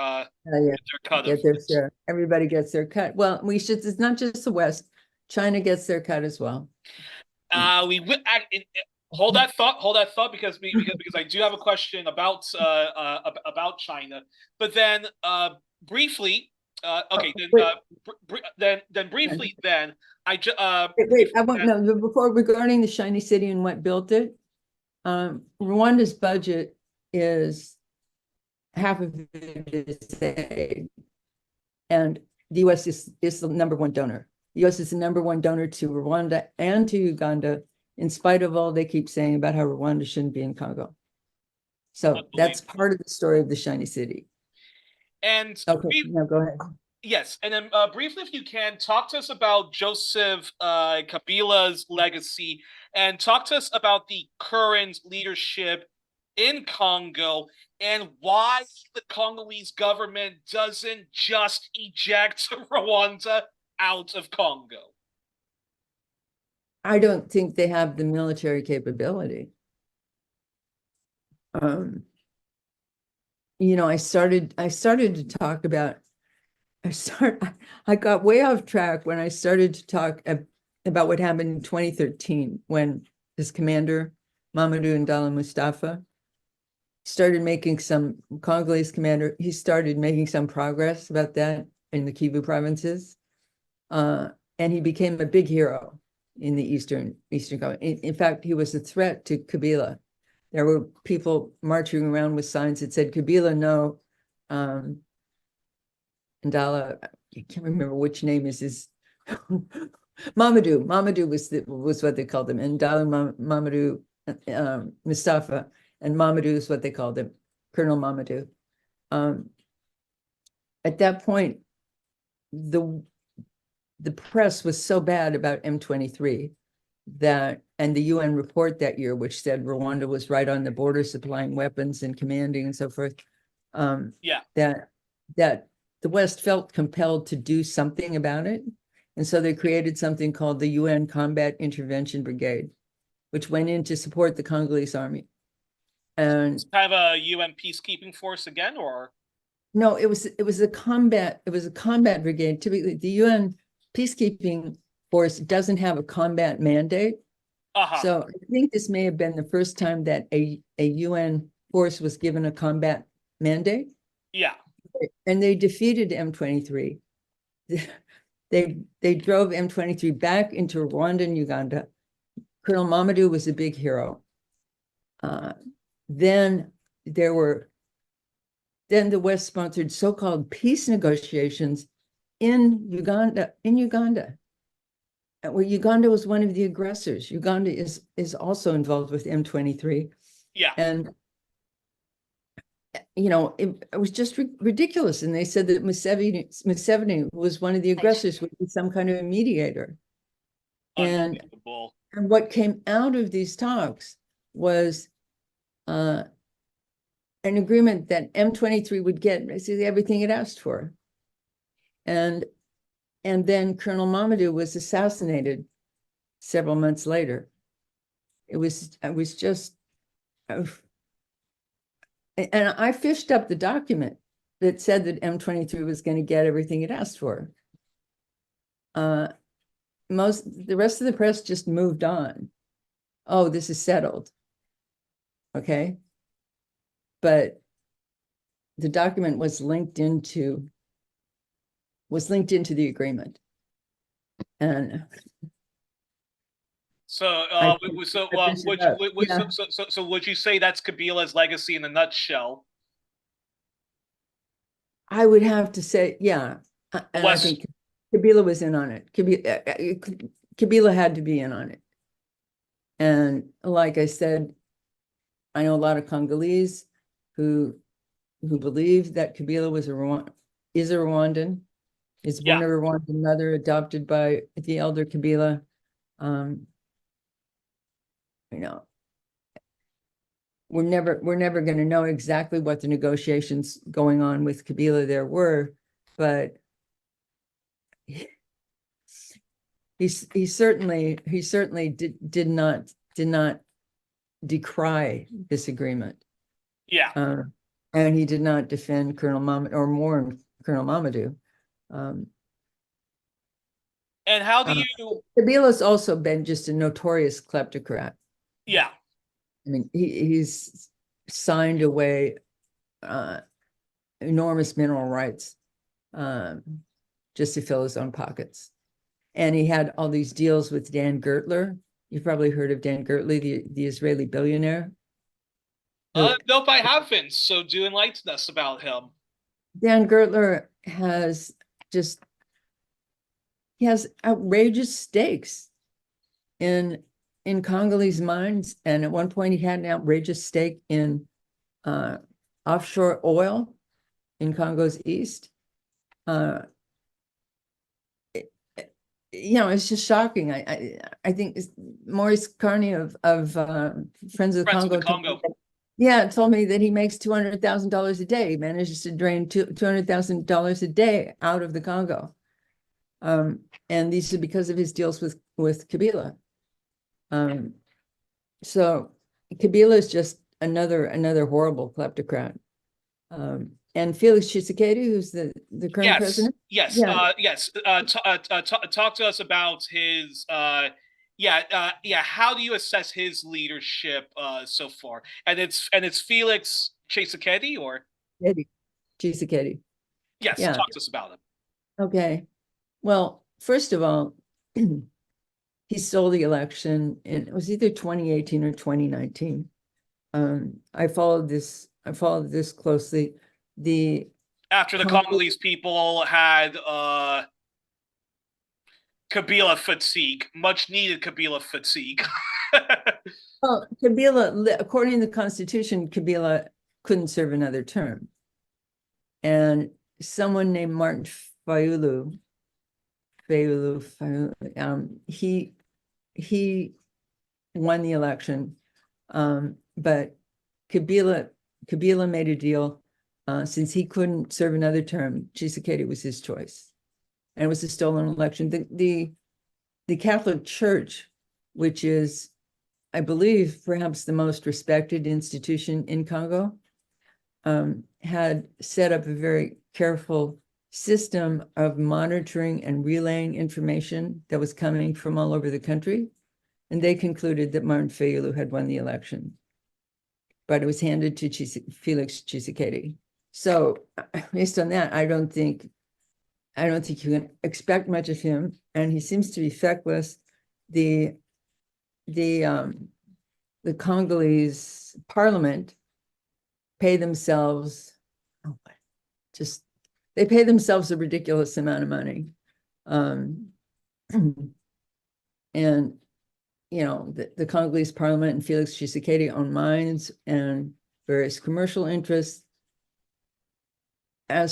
[SPEAKER 1] cut of
[SPEAKER 2] their share. Everybody gets their cut. Well, it's not just the West. China gets their cut as well.
[SPEAKER 1] Hold that thought, because I do have a question about China. But then briefly, briefly I just
[SPEAKER 2] wait, I won't know before regarding the shiny city and what built it. Rwanda's budget is half of it is aid, and the U.S. is the number one donor. The U.S. is the number one donor to Rwanda and to Uganda, in spite of all they keep saying about how Rwanda shouldn't be in Congo. So that's part of the story of the shiny city.
[SPEAKER 1] And
[SPEAKER 2] okay, now go ahead.
[SPEAKER 1] Yes, and then briefly, if you can, talk to us about Joseph Kabila's legacy, and talk to us about the current leadership in Congo and why the Congolese government doesn't just eject Rwanda out of Congo.
[SPEAKER 2] I don't think they have the military capability. I started to talk about. I got way off track when I started to talk about what happened in 2013 when this commander, Mamadou Ndala Mustafa, started making some Congolese commander. He started making some progress about that in the Kivu provinces, and he became a big hero in the Eastern Congo. In fact, he was a threat to Kabila. There were people marching around with signs that said "Kabila, no." Ndala, I can't remember which name is his. Mamadou was what they called him, and Ndala Mamadou Mustafa, and Mamadou is what they called him, Colonel Mamadou. At that point, the press was so bad about M23 and the UN report that year, which said Rwanda was right on the border supplying weapons and commanding and so forth. That the West felt compelled to do something about it. And so they created something called the UN Combat Intervention Brigade, which went in to support the Congolese army. And
[SPEAKER 1] it's kind of a UN peacekeeping force again, or?
[SPEAKER 2] No, it was a combat brigade. Typically, the UN peacekeeping force doesn't have a combat mandate.
[SPEAKER 1] Uh-huh.
[SPEAKER 2] So I think this may have been the first time that a UN force was given a combat mandate,
[SPEAKER 1] Yeah.
[SPEAKER 2] and they defeated M23. They drove M23 back into Rwanda and Uganda. Colonel Mamadou was a big hero. Then the West sponsored so-called peace negotiations in Uganda, where Uganda was one of the aggressors. Uganda is also involved with M23.
[SPEAKER 1] Yeah.
[SPEAKER 2] And it was just ridiculous. And they said that Museveni was one of the aggressors, would be some kind of a mediator. And what came out of these talks was an agreement that M23 would get basically everything it asked for. And then Colonel Mamadou was assassinated several months later. It was just, and I fished up the document that said that M23 was going to get everything it asked for. The rest of the press just moved on. Oh, this is settled. Okay. But the document was linked into the agreement. And
[SPEAKER 1] so would you say that's Kabila's legacy in a nutshell?
[SPEAKER 2] I would have to say, yeah. And I think Kabila was in on it. Kabila had to be in on it. And like I said, I know a lot of Congolese who believe that Kabila is a Rwandan, is born of a Rwandan mother, adopted by the elder Kabila. We're never going to know exactly what the negotiations going on with Kabila there were, but he certainly did not decry this agreement.
[SPEAKER 1] Yeah.
[SPEAKER 2] And he did not defend Colonel Mamadou or mourn Colonel Mamadou.
[SPEAKER 1] And how do you?
[SPEAKER 2] Kabila's also been just a notorious kleptocrat.
[SPEAKER 1] Yeah.
[SPEAKER 2] I mean, he's signed away enormous mineral rights just to fill his own pockets. And he had all these deals with Dan Gertler. You've probably heard of Dan Gertler, the Israeli billionaire.
[SPEAKER 1] Nope, I haven't. So do enlighten us about him.
[SPEAKER 2] Dan Gertler has outrageous stakes in Congolese mines, and at one point he had an outrageous stake in offshore oil in Congo's east. It's just shocking. I think Maurice Carney of Friends of the Congo, told me that he makes $200,000 a day. He manages to drain $200,000 a day out of the Congo, and these are because of his deals with Kabila. So Kabila is just another horrible kleptocrat. And Felix Tshisekedi, who's the current president.
[SPEAKER 1] Yes. Talk to us about his. How do you assess his leadership so far? And it's Felix Tshisekedi, or
[SPEAKER 2] Tshisekedi.
[SPEAKER 1] Yes. Yeah. Talk to us about him.
[SPEAKER 2] Okay. Well, first of all, he stole the election, and it was either 2018 or 2019. I followed this closely.
[SPEAKER 1] After the Congolese people had Kabila fatigue, much needed Kabila fatigue.
[SPEAKER 2] Well, Kabila, according to the Constitution, Kabila couldn't serve another term. And someone named Martin Fayulu, he won the election, but Kabila made a deal. Since he couldn't serve another term, Tshisekedi was his choice, and it was a stolen election. The Catholic Church, which is, I believe, perhaps the most respected institution in Congo, had set up a very careful system of monitoring and relaying information that was coming from all over the country. and they concluded that Martin Fayulu had won the election, but it was handed to Felix Tshisekedi. So based on that, I don't think you can expect much of him, and he seems to be feckless. The Congolese parliament pay themselves they pay themselves a ridiculous amount of money. And the Congolese parliament and Felix Tshisekedi own mines and various commercial interests. And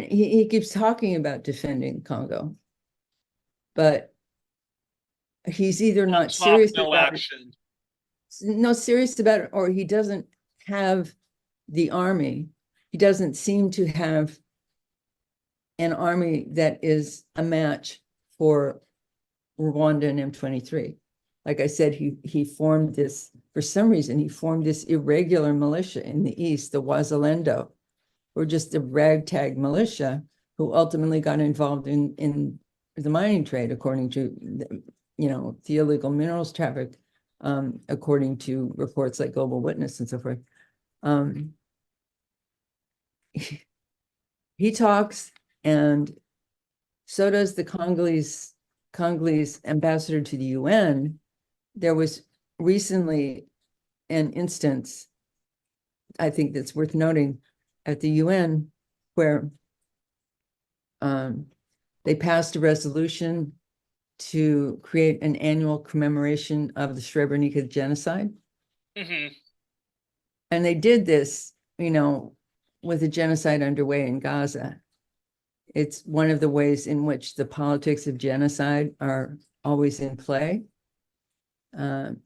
[SPEAKER 2] he keeps talking about defending Congo, but he's either not serious about
[SPEAKER 1] action.
[SPEAKER 2] Serious about it, or he doesn't have the army. He doesn't seem to have an army that is a match for Rwanda and M23. Like I said, he formed this, for some reason, he formed this irregular militia in the east, the Wazalendo, who were just a ragtag militia who ultimately got involved in the mining trade, according to the illegal minerals traffic, according to reports like Global Witness and so forth. He talks, and so does the Congolese ambassador to the UN. There was recently an instance, I think that's worth noting, at the UN, where they passed a resolution to create an annual commemoration of the Srebrenica genocide.
[SPEAKER 1] Mm-hmm.
[SPEAKER 2] And they did this, with a genocide underway in Gaza. It's one of the ways in which the politics of genocide are always in play. And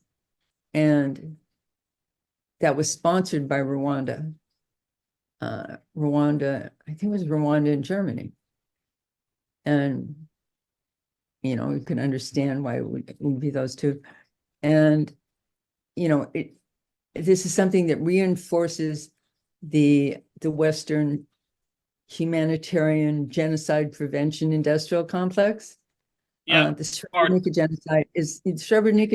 [SPEAKER 2] that was sponsored by Rwanda. Rwanda, I think it was Rwanda and Germany. And, you can understand why it would be those two. And, this is something that reinforces the Western humanitarian genocide prevention industrial complex.
[SPEAKER 1] Yeah,
[SPEAKER 2] the Srebrenica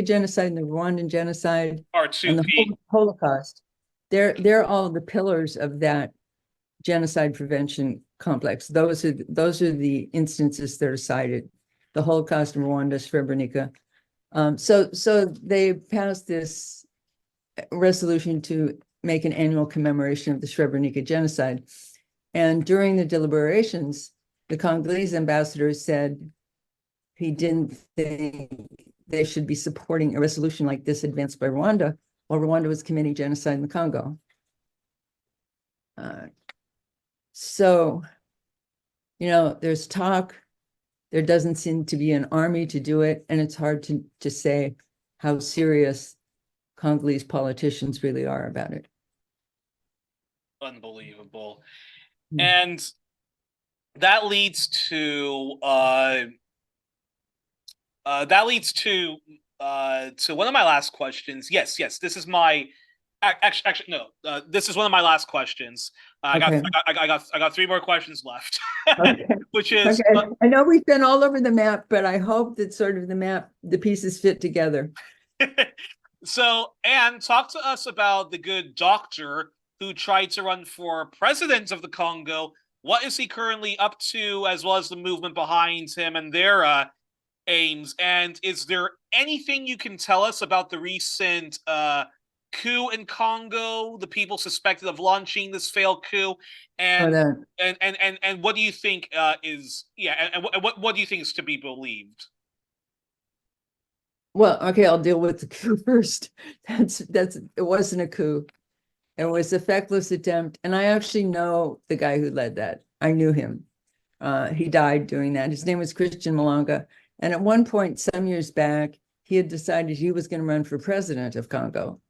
[SPEAKER 2] genocide and the Rwandan genocide and the Holocaust. They're all the pillars of that genocide prevention complex. Those are the instances that are cited: the Holocaust in Rwanda, Srebrenica. So they passed this resolution to make an annual commemoration of the Srebrenica genocide. And during the deliberations, the Congolese ambassador said he didn't think they should be supporting a resolution like this advanced by Rwanda while Rwanda was committing genocide in the Congo. So, there's talk. There doesn't seem to be an army to do it, and it's hard to say how serious Congolese politicians really are about it.
[SPEAKER 1] Unbelievable. And that leads to one of my last questions. Yes, this is my actually no. This is one of my last questions.
[SPEAKER 2] Okay.
[SPEAKER 1] I got 3 more questions left.
[SPEAKER 2] Okay.
[SPEAKER 1] Which is
[SPEAKER 2] I know we've been all over the map, but I hope that sort of the pieces fit together.
[SPEAKER 1] So, Anne, talk to us about the good doctor who tried to run for president of the Congo. What is he currently up to, as well as the movement behind him and their aims? And is there anything you can tell us about the recent coup in Congo, the people suspected of launching this failed coup, and what do you think what do you think is to be believed?
[SPEAKER 2] Well, okay, I'll deal with the coup first. It wasn't a coup. It was a feckless attempt, and I actually know the guy who led that. I knew him. He died doing that. His name was Christian Malanga, and at one point, some years back, he had decided he was going to run for president of Congo.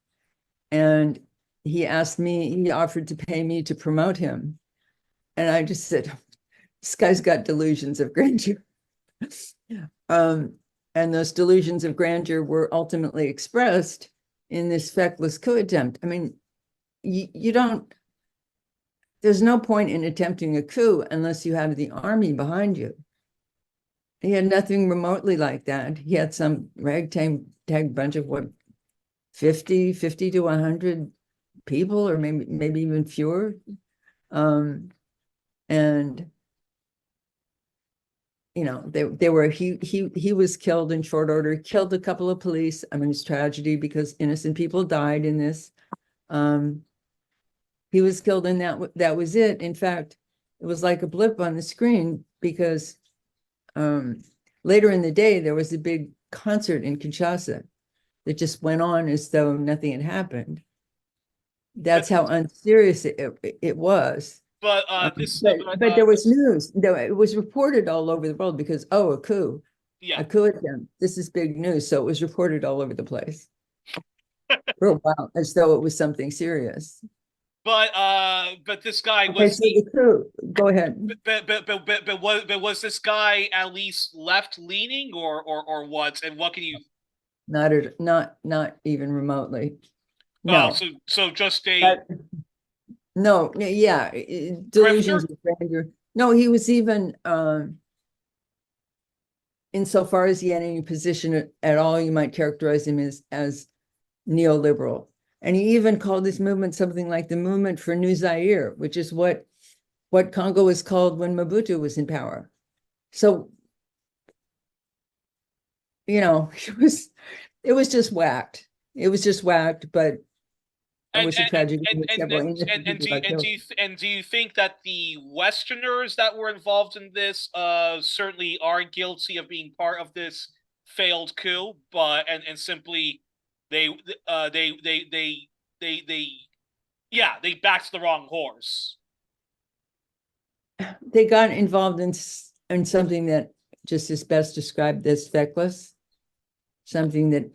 [SPEAKER 2] And he offered to pay me to promote him. And I just said, this guy's got delusions of grandeur. And those delusions of grandeur were ultimately expressed in this feckless coup attempt. I mean, there's no point in attempting a coup unless you have the army behind you. He had nothing remotely like that. He had some ragtag ragtag bunch of what, 50 to 100 people, or maybe even fewer. And you know, he was killed in short order, killed a couple of police. I mean, it's tragedy because innocent people died in this. He was killed, and that was it. In fact, it was like a blip on the screen because later in the day there was a big concert in Kinshasa that just went on as though nothing had happened. That's how unserious it was.
[SPEAKER 1] But
[SPEAKER 2] But there was news. It was reported all over the world because, oh, a coup.
[SPEAKER 1] Yeah.
[SPEAKER 2] A coup attempt. This is big news. So it was reported all over the place for a while, as though it was something serious.
[SPEAKER 1] But this guy
[SPEAKER 2] Okay, so the coup. Go ahead.
[SPEAKER 1] But was this guy at least left leaning or what? And what can you?
[SPEAKER 2] Not even remotely.
[SPEAKER 1] Oh,
[SPEAKER 2] No.
[SPEAKER 1] so just a
[SPEAKER 2] no, yeah, delusions of grandeur. No, he was even insofar as he had any position at all, you might characterize him as neoliberal. And he even called this movement something like the movement for New Zaire, which is what Congo was called when Mobutu was in power. So, you know, it was just whacked. It was just whacked, but I wish a tragedy.
[SPEAKER 1] And do you think that the Westerners that were involved in this certainly are guilty of being part of this failed coup, but and simply they they backed the wrong horse.
[SPEAKER 2] They got involved in something that just is best described as feckless, something that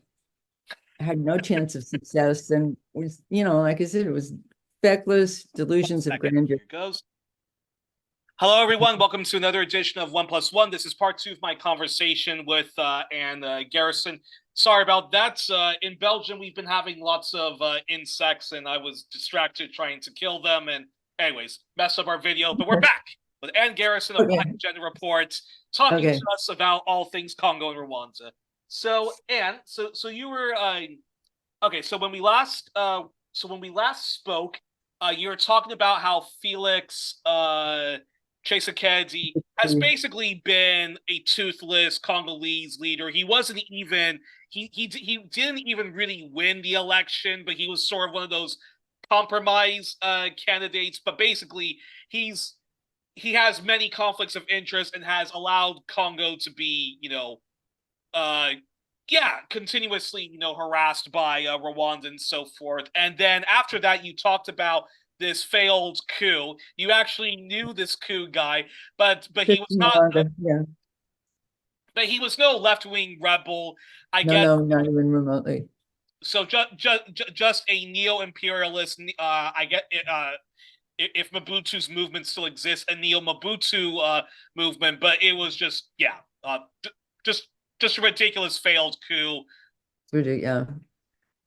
[SPEAKER 2] had no chance of success and was, you know, like I said, it was feckless, delusions of grandeur.
[SPEAKER 1] Here goes. Hello, everyone. Welcome to another edition of 1+1. This is part 2 of my conversation with Ann Garrison. Sorry about that. In Belgium, we've been having lots of insects, and I was distracted trying to kill them. And anyways, messed up our video, but we're back with Ann Garrison of Black Agenda Report, talking to us about all things Congo and Rwanda. So, Ann, so you were okay. So when we last spoke, you were talking about how Felix Tshisekedi has basically been a toothless Congolese leader. He wasn't even he didn't even really win the election, but he was sort of one of those compromise candidates. But basically, he has many conflicts of interest and has allowed Congo to be, continuously, harassed by Rwanda and so forth. And then after that, you talked about this failed coup. You actually knew this coup guy, but he was not. But he was no left-wing rebel. I guess.
[SPEAKER 2] No, not even remotely.
[SPEAKER 1] So just a neo-imperialist. I get it. If Mobutu's movement still exists, a neo-Mobutu movement, but it was just just a ridiculous failed coup.
[SPEAKER 2] Yeah,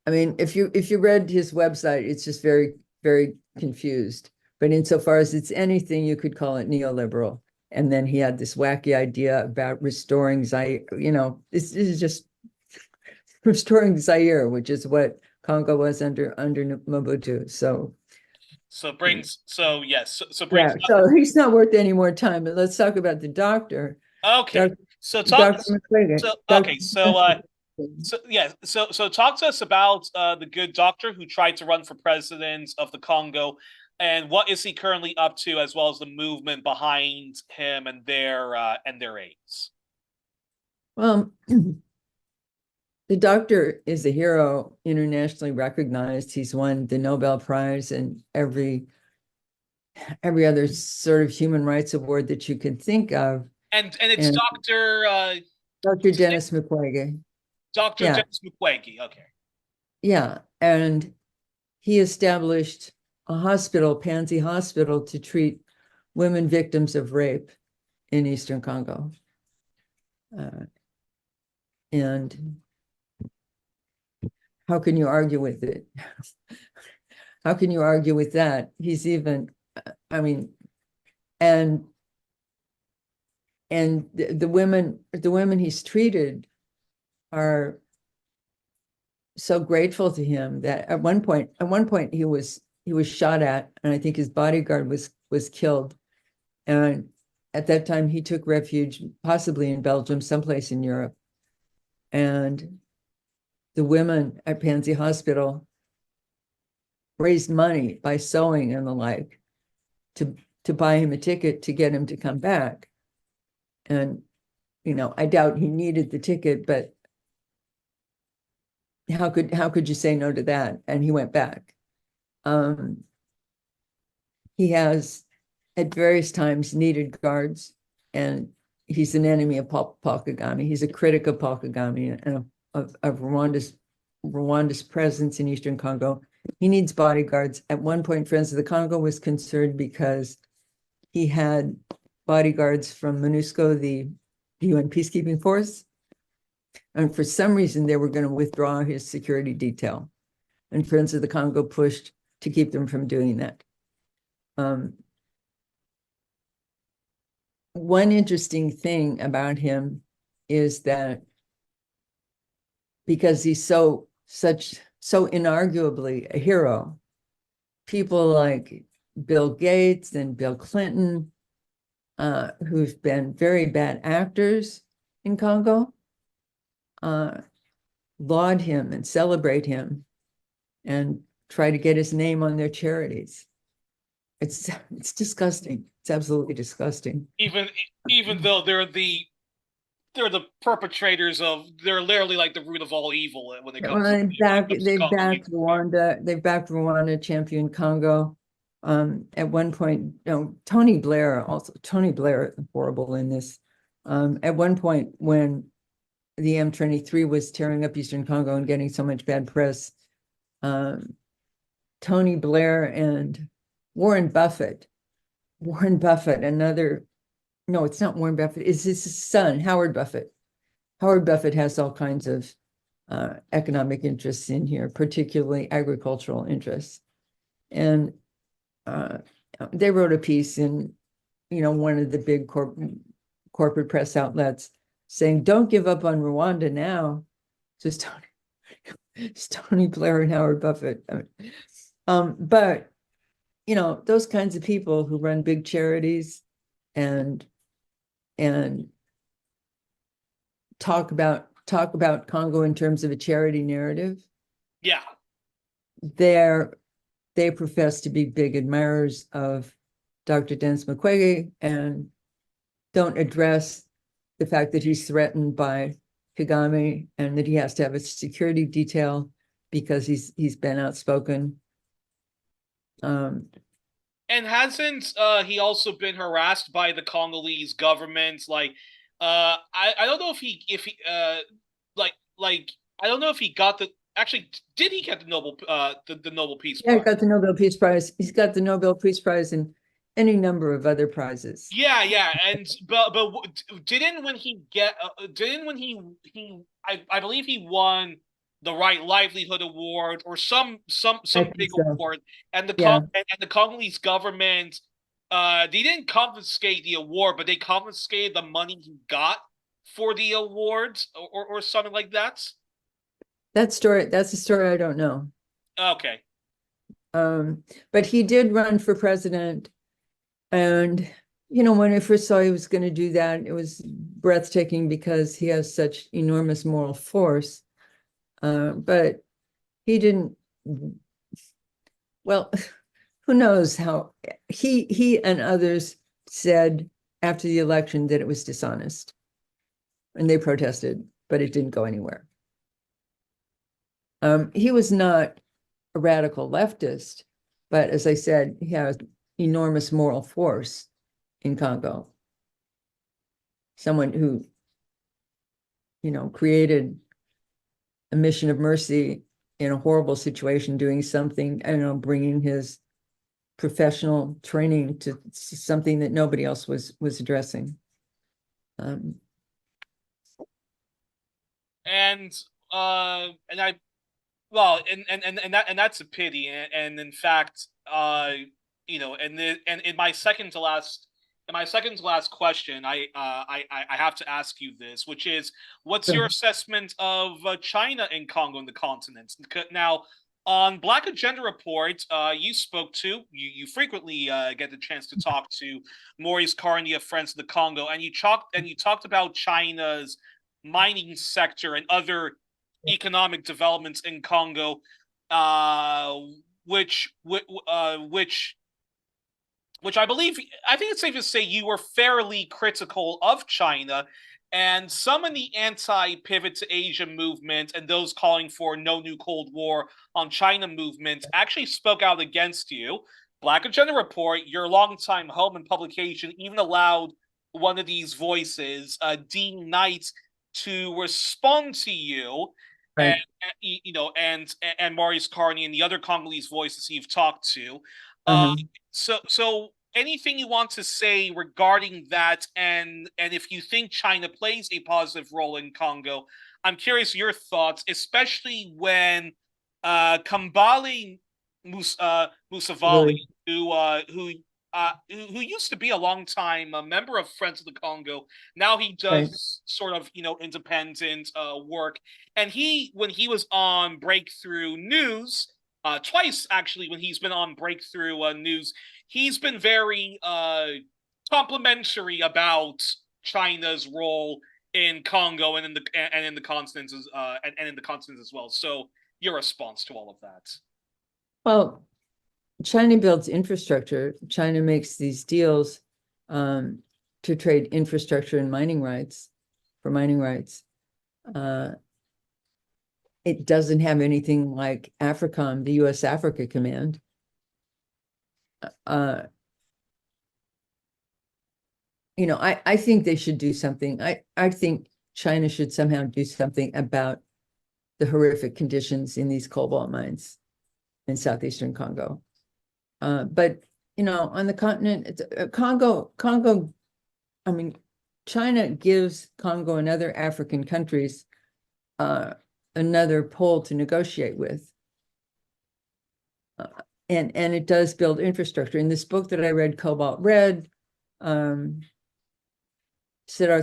[SPEAKER 2] I mean, if you read his website, it's just very, very confused. But insofar as it's anything, you could call it neoliberal. And then he had this wacky idea about restoring Zaire. You know, this is just restoring Zaire, which is what Congo was under Mobutu. So he's not worth any more time. But let's talk about the doctor.
[SPEAKER 1] Okay. Talk to us about the good doctor who tried to run for president of the Congo, and what is he currently up to, as well as the movement behind him and their aims.
[SPEAKER 2] Well, the doctor is a hero, internationally recognized. He's won the Nobel Prize and every other sort of human rights award that you could think of.
[SPEAKER 1] And it's
[SPEAKER 2] Dr. Denis Mukwege.
[SPEAKER 1] Denis Mukwege, okay.
[SPEAKER 2] Yeah, and he established a hospital, Panzi Hospital, to treat women victims of rape in Eastern Congo. And how can you argue with it? How can you argue with that? He's even, I mean, and the women he's treated are so grateful to him that at one point he was shot at, and I think his bodyguard was killed. And at that time he took refuge, possibly in Belgium, someplace in Europe. And the women at Pansy Hospital raised money by sewing and the like to buy him a ticket to get him to come back. And, I doubt he needed the ticket, but how could you say no to that? And he went back. He has at various times needed guards, and he's an enemy of Paul Kagame. He's a critic of Paul Kagame and of Rwanda's presence in Eastern Congo. He needs bodyguards. At one point, Friends of the Congo was concerned because he had bodyguards from MONUSCO, the UN peacekeeping force. And for some reason, they were going to withdraw his security detail. And Friends of the Congo pushed to keep them from doing that. One interesting thing about him is that because he's so inarguably a hero, people like Bill Gates and Bill Clinton, who've been very bad actors in Congo, laud him and celebrate him and try to get his name on their charities. It's disgusting. It's absolutely disgusting.
[SPEAKER 1] Even though they're the perpetrators of, they're literally like the root of all evil when it comes
[SPEAKER 2] Well,
[SPEAKER 1] to
[SPEAKER 2] they've backed Rwanda. They've backed Rwanda, championed Congo. At one point, Tony Blair, horrible in this. At one point, when the M23 was tearing up Eastern Congo and getting so much bad press, Tony Blair and Warren Buffett, no, it's not Warren Buffett, it's his son, Howard Buffett. Howard Buffett has all kinds of economic interests in here, particularly agricultural interests. And they wrote a piece in, one of the big corporate press outlets saying, "Don't give up on Rwanda now." Just Tony Blair and Howard Buffett. But those kinds of people who run big charities and talk about Congo in terms of a charity narrative.
[SPEAKER 1] Yeah.
[SPEAKER 2] They profess to be big admirers of Dr. Denis Mukwege and don't address the fact that he's threatened by Kagame and that he has to have a security detail because he's been outspoken.
[SPEAKER 1] And hasn't he also been harassed by the Congolese government? Like, I don't know if he I don't know if he got the, actually, did he get the Nobel the Nobel Peace Prize?
[SPEAKER 2] Yeah, he got the Nobel Peace Prize. He's got the Nobel Peace Prize and any number of other prizes.
[SPEAKER 1] Yeah, and but didn't when he I believe he won the Right Livelihood Award or some big award, and the Congolese government they didn't confiscate the award, but they confiscated the money he got for the awards or something like that.
[SPEAKER 2] That's a story I don't know.
[SPEAKER 1] Okay.
[SPEAKER 2] But he did run for president. And, when I first saw he was going to do that, it was breathtaking because he has such enormous moral force. But he didn't, well, who knows how he and others said after the election that it was dishonest. And they protested, but it didn't go anywhere. He was not a radical leftist, but as I said, he has enormous moral force in Congo. Someone who, created a mission of mercy in a horrible situation, doing something, bringing his professional training to something that nobody else was addressing.
[SPEAKER 1] And that's a pity. And in fact, and in my second to last my second to last question, I have to ask you this, which is, what's your
[SPEAKER 2] Sure.
[SPEAKER 1] assessment of China and Congo and the continent? Now, on Black Agenda Report, you frequently get the chance to talk to Maurice Carney of Friends of the Congo, and you talked about China's mining sector and other economic developments in Congo, uh, which which I think it's safe to say you were fairly critical of China, and some in the anti-pivot to Asia movement and those calling for no new Cold War on China movement actually spoke out against you. Black Agenda Report, your longtime home and publication, even allowed one of these voices, Dean Knight, to respond to you, and
[SPEAKER 2] Right.
[SPEAKER 1] and Maurice Carney and the other Congolese voices you've talked to. Uh,
[SPEAKER 2] Uh-huh.
[SPEAKER 1] so anything you want to say regarding that, and if you think China plays a positive role in Congo, I'm curious your thoughts, especially when Kambale Musavali,
[SPEAKER 2] Really.
[SPEAKER 1] who used to be a long time member of Friends of the Congo, now he
[SPEAKER 2] Right.
[SPEAKER 1] does sort of independent work, and when he was on Breakthrough News. Twice actually, when he's been on Breakthrough News, he's been very complimentary about China's role in Congo and in the continents and in the continents as well. So your response to all of that?
[SPEAKER 2] Well, China builds infrastructure. China makes these deals to trade infrastructure and mining rights for mining rights. It doesn't have anything like AFRICOM, the U.S. Africa Command. I think they should do something. I think China should somehow do something about the horrific conditions in these cobalt mines in southeastern Congo. But on the continent, Congo, I mean, China gives Congo and other African countries another pole to negotiate with. And it does build infrastructure. In this book that I read, Cobalt Red, Siddharth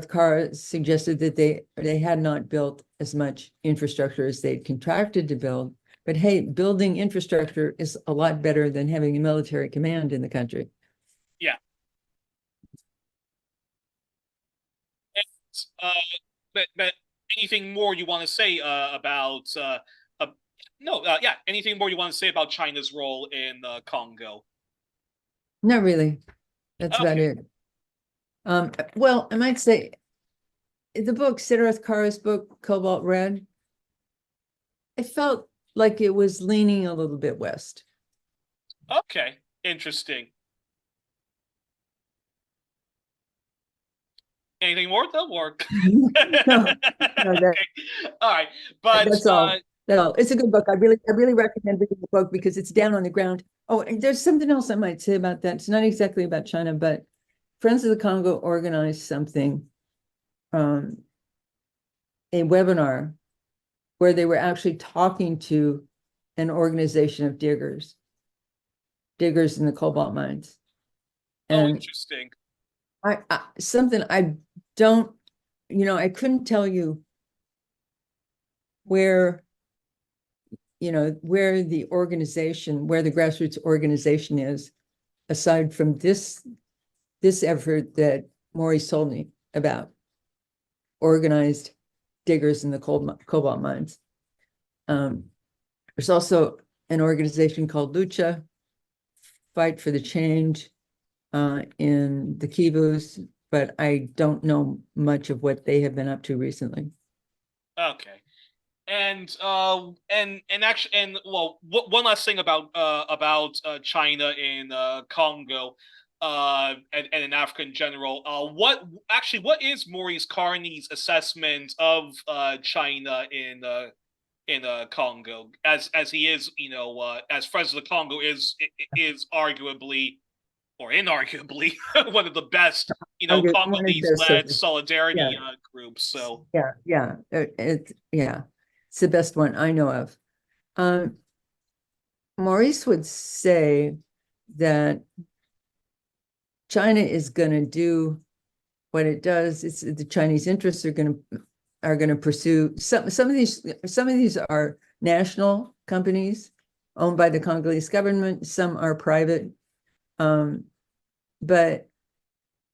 [SPEAKER 2] Kar suggested that they had not built as much infrastructure as they'd contracted to build. But hey, building infrastructure is a lot better than having a military command in the country.
[SPEAKER 1] Yeah. Uh, but anything more you want to say about no, yeah, anything more you want to say about China's role in Congo?
[SPEAKER 2] Not really. That's about
[SPEAKER 1] Okay.
[SPEAKER 2] it. Well, I might say the book, Siddharth Kar's book, Cobalt Red, I felt like it was leaning a little bit west.
[SPEAKER 1] Okay. Interesting. Anything more though, or
[SPEAKER 2] No, no,
[SPEAKER 1] okay. All right, but
[SPEAKER 2] that's all. No, it's a good book. I really recommend reading the book because it's down on the ground. Oh, and there's something else I might say about that. It's not exactly about China, but Friends of the Congo organized something, a webinar where they were actually talking to an organization of diggers in the cobalt mines.
[SPEAKER 1] oh,
[SPEAKER 2] And
[SPEAKER 1] interesting.
[SPEAKER 2] something I don't, I couldn't tell you where, where the grassroots organization is, aside from this effort that Maurice told me about, organized diggers in the cobalt mines. There's also an organization called Lucha, Fight for the Change, in the Kivus, but I don't know much of what they have been up to recently.
[SPEAKER 1] Okay. And actually, and well, one last thing about China in Congo, and in Africa in general. What is Maurice Carney's assessment of China in Congo, as he is, as Friends of the Congo is arguably or inarguably one of the best,
[SPEAKER 2] One of the
[SPEAKER 1] Congolese-led
[SPEAKER 2] best. Yeah,
[SPEAKER 1] solidarity groups. So
[SPEAKER 2] yeah. It's the best one I know of. Maurice would say that China is going to do what it does. It's the Chinese interests are going to pursue some of these are national companies owned by the Congolese government. Some are private, but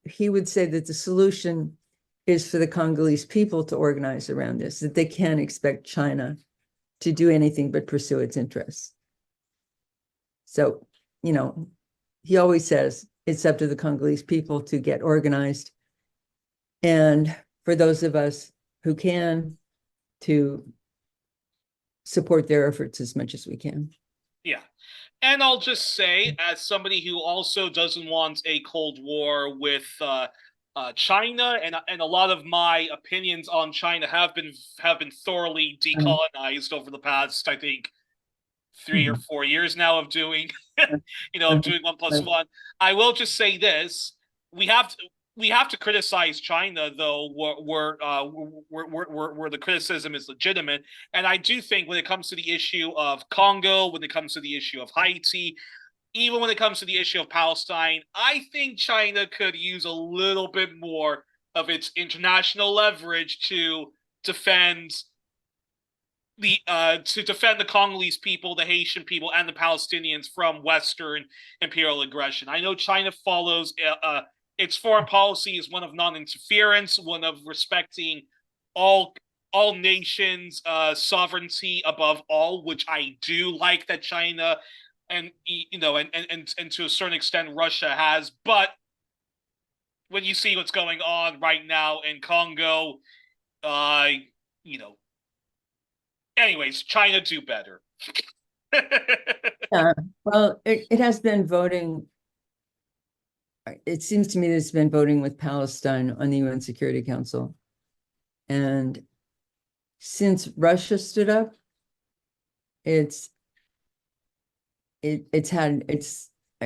[SPEAKER 2] he would say that the solution is for the Congolese people to organize around this, that they can't expect China to do anything but pursue its interests. So, he always says it's up to the Congolese people to get organized. And for those of us who can, to support their efforts as much as we can.
[SPEAKER 1] Yeah. And I'll just say, as somebody who also doesn't want a Cold War with China, and a lot of my opinions on China have been thoroughly decolonized over the past, I think, 3 or 4 years now of doing, doing 1+1. I will just say this: we have to criticize China, though, where the criticism is legitimate. And I do think when it comes to the issue of Congo, when it comes to the issue of Haiti, even when it comes to the issue of Palestine, I think China could use a little bit more of its international leverage to defend the Congolese people, the Haitian people, and the Palestinians from Western imperial aggression. I know China follows its foreign policy is one of non-interference, one of respecting all nations' sovereignty above all, which I do like that China and to a certain extent Russia has. But when you see what's going on right now in Congo, anyways, China do better.
[SPEAKER 2] Yeah, well, it has been voting. It seems to me that it's been voting with Palestine on the UN Security Council. And since Russia stood up, it's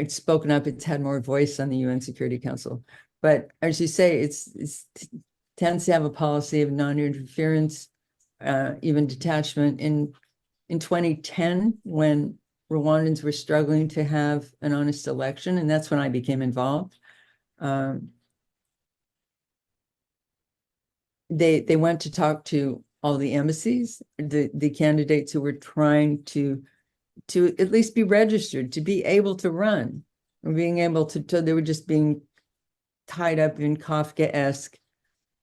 [SPEAKER 2] spoken up, it's had more voice on the UN Security Council. But as you say, it tends to have a policy of non-interference, even detachment. In 2010, when Rwandans were struggling to have an honest election, and that's when I became involved. They went to talk to all the embassies, the candidates who were trying to at least be registered, to be able to run, or being able to they were just being tied up in Kafka-esque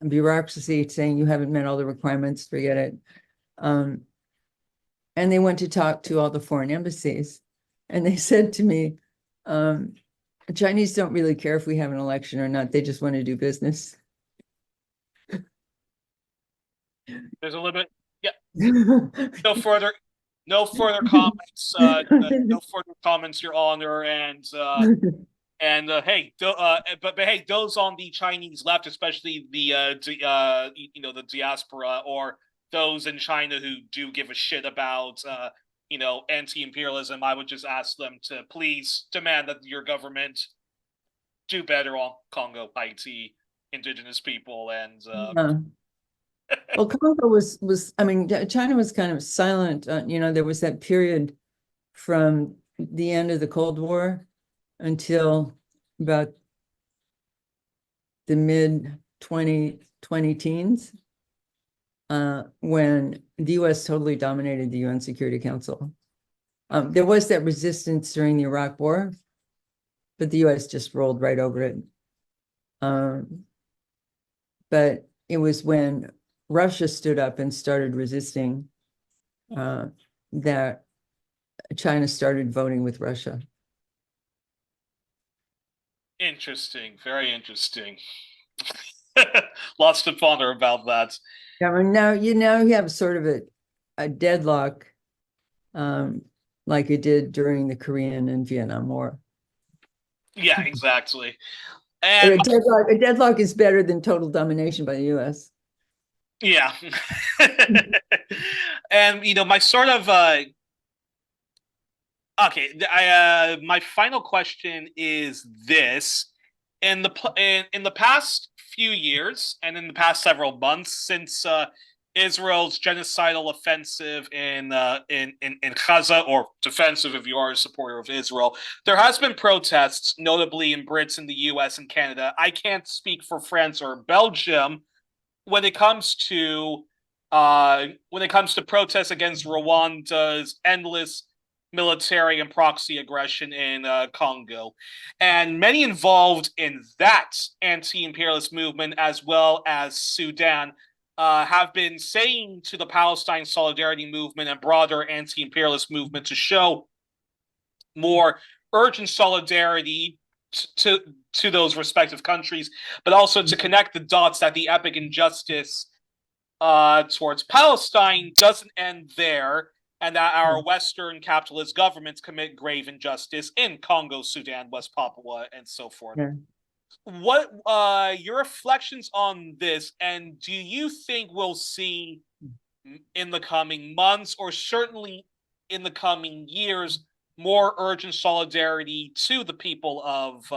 [SPEAKER 2] bureaucracy, saying you haven't met all the requirements, forget it. And they went to talk to all the foreign embassies, and they said to me, Chinese don't really care if we have an election or not. They just want to do business.
[SPEAKER 1] There's a little bit, yeah. No further comments. No further comments, Your Honor. And hey, but hey, those on the Chinese left, especially the diaspora, or those in China who do give a shit about anti-imperialism, I would just ask them to please demand that your government do better on Congo, Haiti, indigenous people, and
[SPEAKER 2] well, Congo was I mean, China was kind of silent. There was that period from the end of the Cold War until about the mid 20 teens, when the US totally dominated the UN Security Council. There was that resistance during the Iraq War, but the US just rolled right over it. But it was when Russia stood up and started resisting that China started voting with Russia.
[SPEAKER 1] Interesting, very interesting. Lots to ponder about that.
[SPEAKER 2] Yeah, I mean, now you have sort of a deadlock, like it did during the Korean and Vietnam War.
[SPEAKER 1] Yeah, exactly. And
[SPEAKER 2] a deadlock is better than total domination by the US.
[SPEAKER 1] Yeah. And my sort of okay, my final question is this: in the past few years and in the past several months, since Israel's genocidal offensive in Gaza, or defensive if you are a supporter of Israel, there has been protests, notably in Brits in the U.S. and Canada. I can't speak for France or Belgium when it comes to protests against Rwanda's endless military and proxy aggression in Congo. And many involved in that anti-imperialist movement, as well as Sudan, have been saying to the Palestine solidarity movement and broader anti-imperialist movement to show more urgent solidarity to those respective countries, but also to connect the dots that the epic injustice towards Palestine doesn't end there, and that our Western capitalist governments commit grave injustice in Congo, Sudan, West Papua, and so forth.
[SPEAKER 2] Yeah.
[SPEAKER 1] What your reflections on this, and do you think we'll see in the coming months, or certainly in the coming years, more urgent solidarity to the people of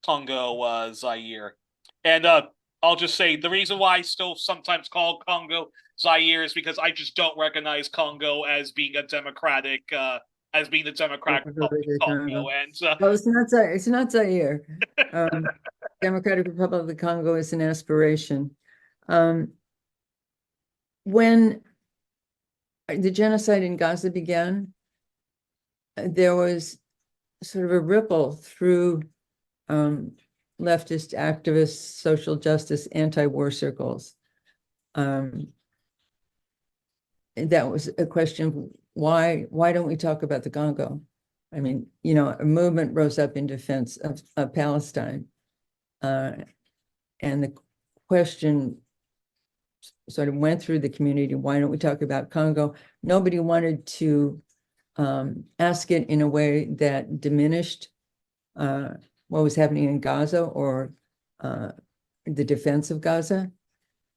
[SPEAKER 1] Congo, Zaire? And I'll just say the reason why I still sometimes call Congo Zaire is because I just don't recognize Congo as being a democratic, as being the Democratic Republic of Congo. And
[SPEAKER 2] well, it's not Zaire. Democratic Republic of the Congo is an aspiration. When the genocide in Gaza began, there was sort of a ripple through leftist activists, social justice, anti-war circles. That was a question: why don't we talk about the Congo? I mean, a movement rose up in defense of Palestine, and the question sort of went through the community: why don't we talk about Congo? Nobody wanted to ask it in a way that diminished what was happening in Gaza or the defense of Gaza.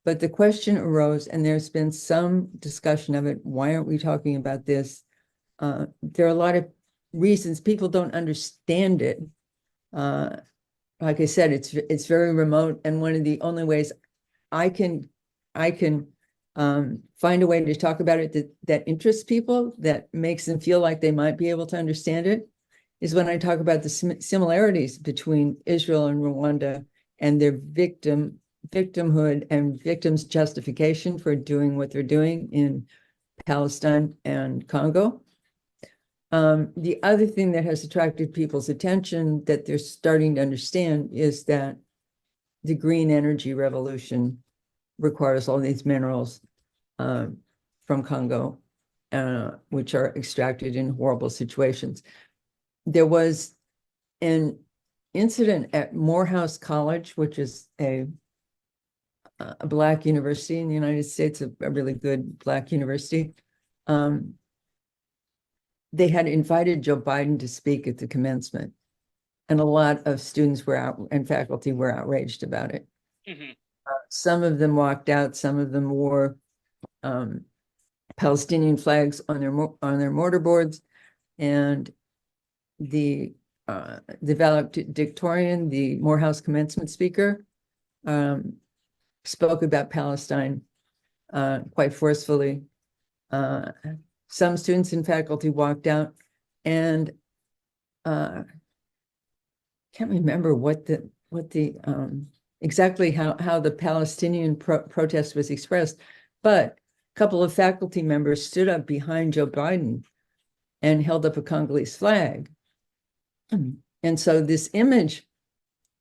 [SPEAKER 2] But the question arose, and there's been some discussion of it. Why aren't we talking about this? There are a lot of reasons. People don't understand it. Like I said, it's very remote, and one of the only ways I can find a way to talk about it that interests people, that makes them feel like they might be able to understand it, is when I talk about the similarities between Israel and Rwanda and their victimhood and victims' justification for doing what they're doing in Palestine and Congo. The other thing that has attracted people's attention that they're starting to understand is that the green energy revolution requires all these minerals from Congo, which are extracted in horrible situations. There was an incident at Morehouse College, which is a Black university in the United States, a really good Black university. They had invited Joe Biden to speak at the commencement, and a lot of students were out and faculty were outraged about it. Mm-hmm. Some of them walked out. Some of them wore Palestinian flags on their mortarboards, and the valedictorian, the Morehouse commencement speaker, spoke about Palestine quite forcefully. Some students and faculty walked out, and can't remember exactly how the Palestinian protest was expressed, but a couple of faculty members stood up behind Joe Biden and held up a Congolese flag. And so this image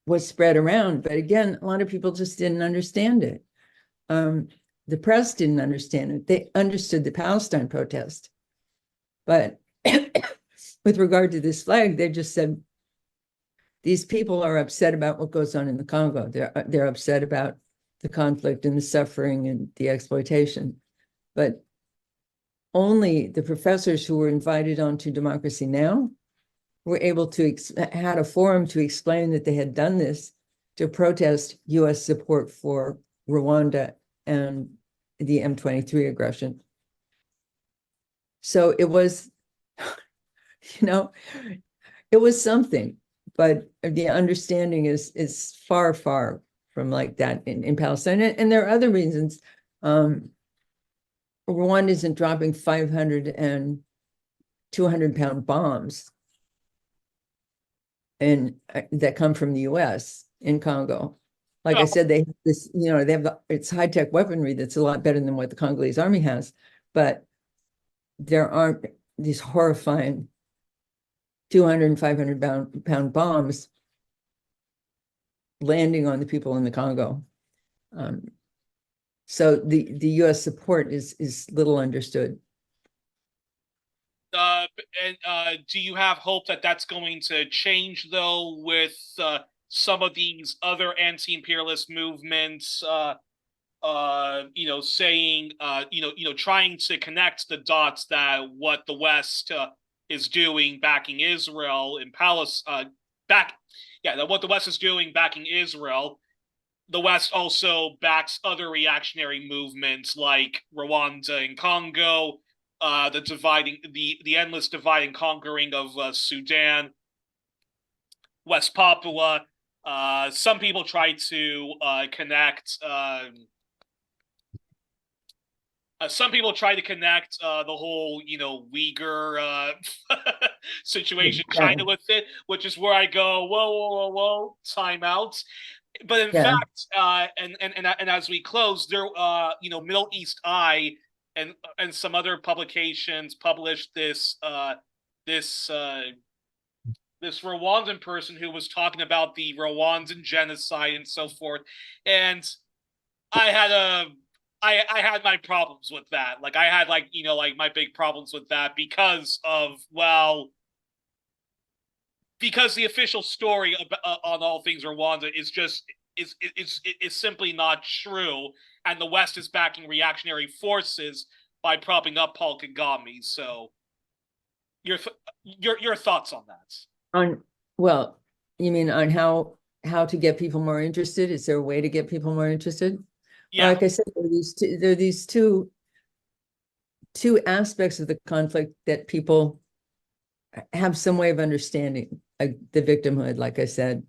[SPEAKER 2] was spread around, but again, a lot of people just didn't understand it. The press didn't understand it. They understood the Palestine protest. But with regard to this flag, they just said, these people are upset about what goes on in the Congo. They're upset about the conflict and the suffering and the exploitation. But only the professors who were invited onto Democracy Now! Were able to had a forum to explain that they had done this to protest U.S. support for Rwanda and the M23 aggression. So it was, it was something, but the understanding is far, far from like that in Palestine. And there are other reasons. Rwanda isn't dropping 500 and 200-pound bombs and that come from the US in Congo. Like I said, they have this, they have it's high-tech weaponry that's a lot better than what the Congolese army has, but there aren't these horrifying 200 and 500-pound bombs landing on the people in the Congo. So the US support is little understood.
[SPEAKER 1] Do you have hope that that's going to change, though, with some of these other anti-imperialist movements, saying, trying to connect the dots that what the West is doing backing Israel in Palestine, that what the West is doing backing Israel, the West also backs other reactionary movements like Rwanda and Congo, the endless divide and conquering of Sudan, West Papua. Some people try to connect. Some people try to connect the whole, Uyghur situation, China with it, which is where I go, whoa, time out. But in fact, and as we close, there, Middle East Eye and some other publications published this this Rwandan person who was talking about the Rwandan genocide and so forth, and I had my problems with that. Like I had my big problems with that because the official story on all things Rwanda is simply not true, and the West is backing reactionary forces by propping up Paul Kagame. So, your thoughts on that?
[SPEAKER 2] You mean on how to get people more interested? Is there a way to get people more interested?
[SPEAKER 1] Yeah.
[SPEAKER 2] Like I said, there are these two aspects of the conflict that people have some way of understanding, like the victimhood, like I said,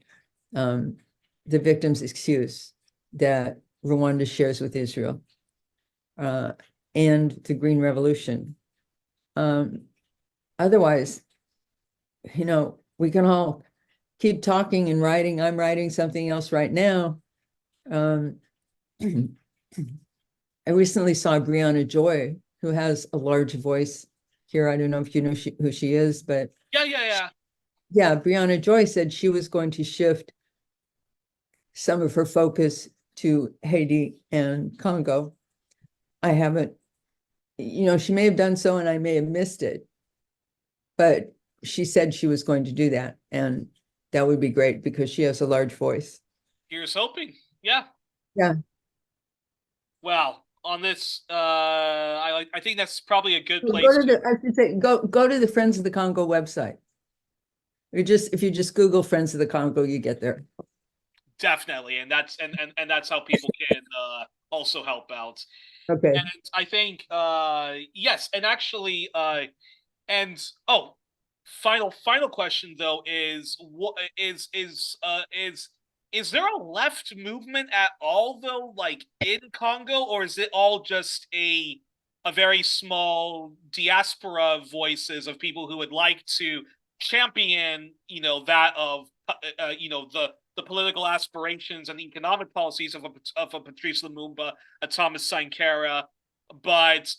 [SPEAKER 2] the victim's excuse that Rwanda shares with Israel, and the Green Revolution. Otherwise, we can all keep talking and writing. I'm writing something else right now. I recently saw Brianna Joy, who has a large voice here. I don't know if you know who she is, but yeah, Brianna Joy said she was going to shift some of her focus to Haiti and Congo. I haven't, she may have done so and I may have missed it, but she said she was going to do that, and that would be great because she has a large voice.
[SPEAKER 1] Here's hoping. Yeah. Well, on this, I think that's probably a good place.
[SPEAKER 2] Go to the Friends of the Congo website. If you just Google Friends of the Congo, you get there.
[SPEAKER 1] Definitely, and that's how people can also help out.
[SPEAKER 2] Okay.
[SPEAKER 1] And I think yes, and actually final question though is what is there a left movement at all though, like in Congo, or is it all just a very small diaspora of voices of people who would like to champion, that of the political aspirations and economic policies of a Patrice Lumumba, a Thomas Sankara, but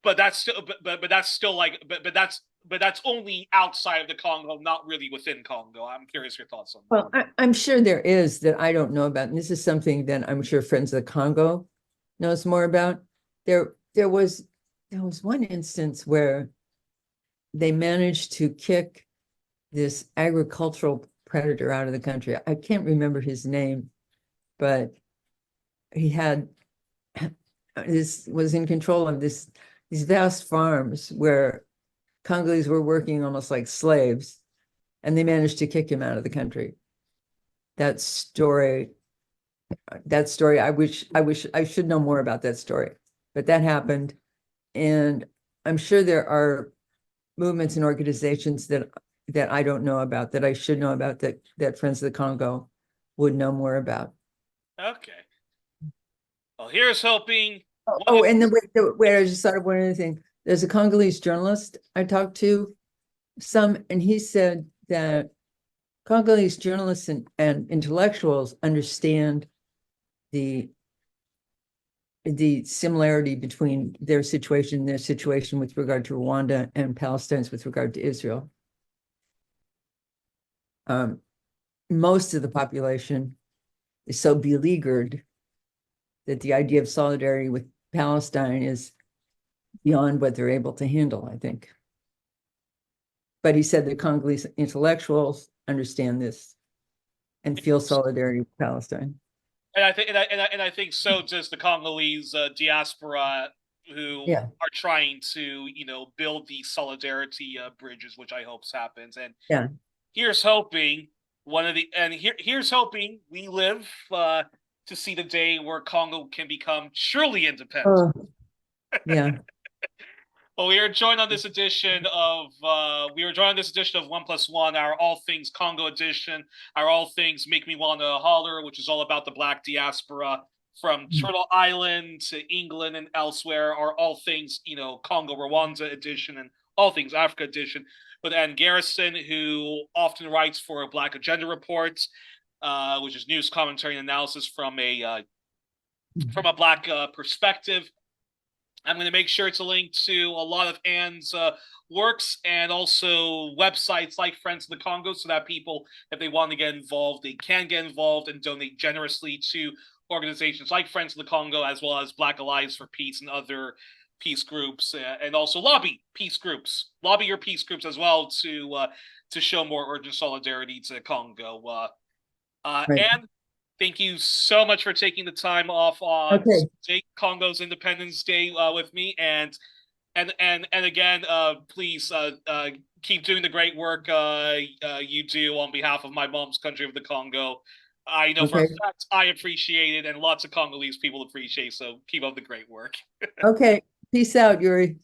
[SPEAKER 1] that's only outside of the Congo, not really within Congo. I'm curious your thoughts on that.
[SPEAKER 2] Well, I'm sure there is that I don't know about, and this is something that I'm sure Friends of the Congo knows more about. There was one instance where they managed to kick this agricultural predator out of the country. I can't remember his name, but he was in control of these vast farms where Congolese were working almost like slaves, and they managed to kick him out of the country. That story, I wish I should know more about that story, but that happened. And I'm sure there are movements and organizations that I don't know about, that I should know about, that Friends of the Congo would know more about.
[SPEAKER 1] Okay. Well, here's hoping.
[SPEAKER 2] Oh, and wait, I just thought of one other thing. There's a Congolese journalist I talked to and he said that Congolese journalists and intellectuals understand the similarity between their situation with regard to Rwanda and Palestine's with regard to Israel. Most of the population is so beleaguered that the idea of solidarity with Palestine is beyond what they're able to handle, I think. But he said the Congolese intellectuals understand this and feel solidarity with Palestine.
[SPEAKER 1] And I think so does the Congolese diaspora, who are trying to build these solidarity bridges, which I hope happens. And here's hoping here's hoping we live to see the day where Congo can become truly independent.
[SPEAKER 2] Yeah.
[SPEAKER 1] Well, we are joined on this edition of 1+1, our All Things Congo edition, our All Things Make Me Wanna Holler, which is all about the Black diaspora from Turtle Island to England and elsewhere, our All Things, Congo Rwanda edition and All Things Africa edition, with Ann Garrison, who often writes for Black Agenda Reports, which is news commentary and analysis from a Black perspective. I'm going to make sure to link to a lot of Ann's works and also websites like Friends of the Congo, so that people, if they want to get involved, they can get involved and donate generously to organizations like Friends of the Congo, as well as Black Alliance for Peace and other peace groups, and also lobby your peace groups as well to show more urgent solidarity to Congo. And thank you so much for taking the time off on Congo's Independence Day with me, and again, please keep doing the great work you do on behalf of my mom's country of the Congo. I know for a fact I appreciate it, and lots of Congolese people appreciate. So keep up the great work.
[SPEAKER 2] Okay, peace out, Youri.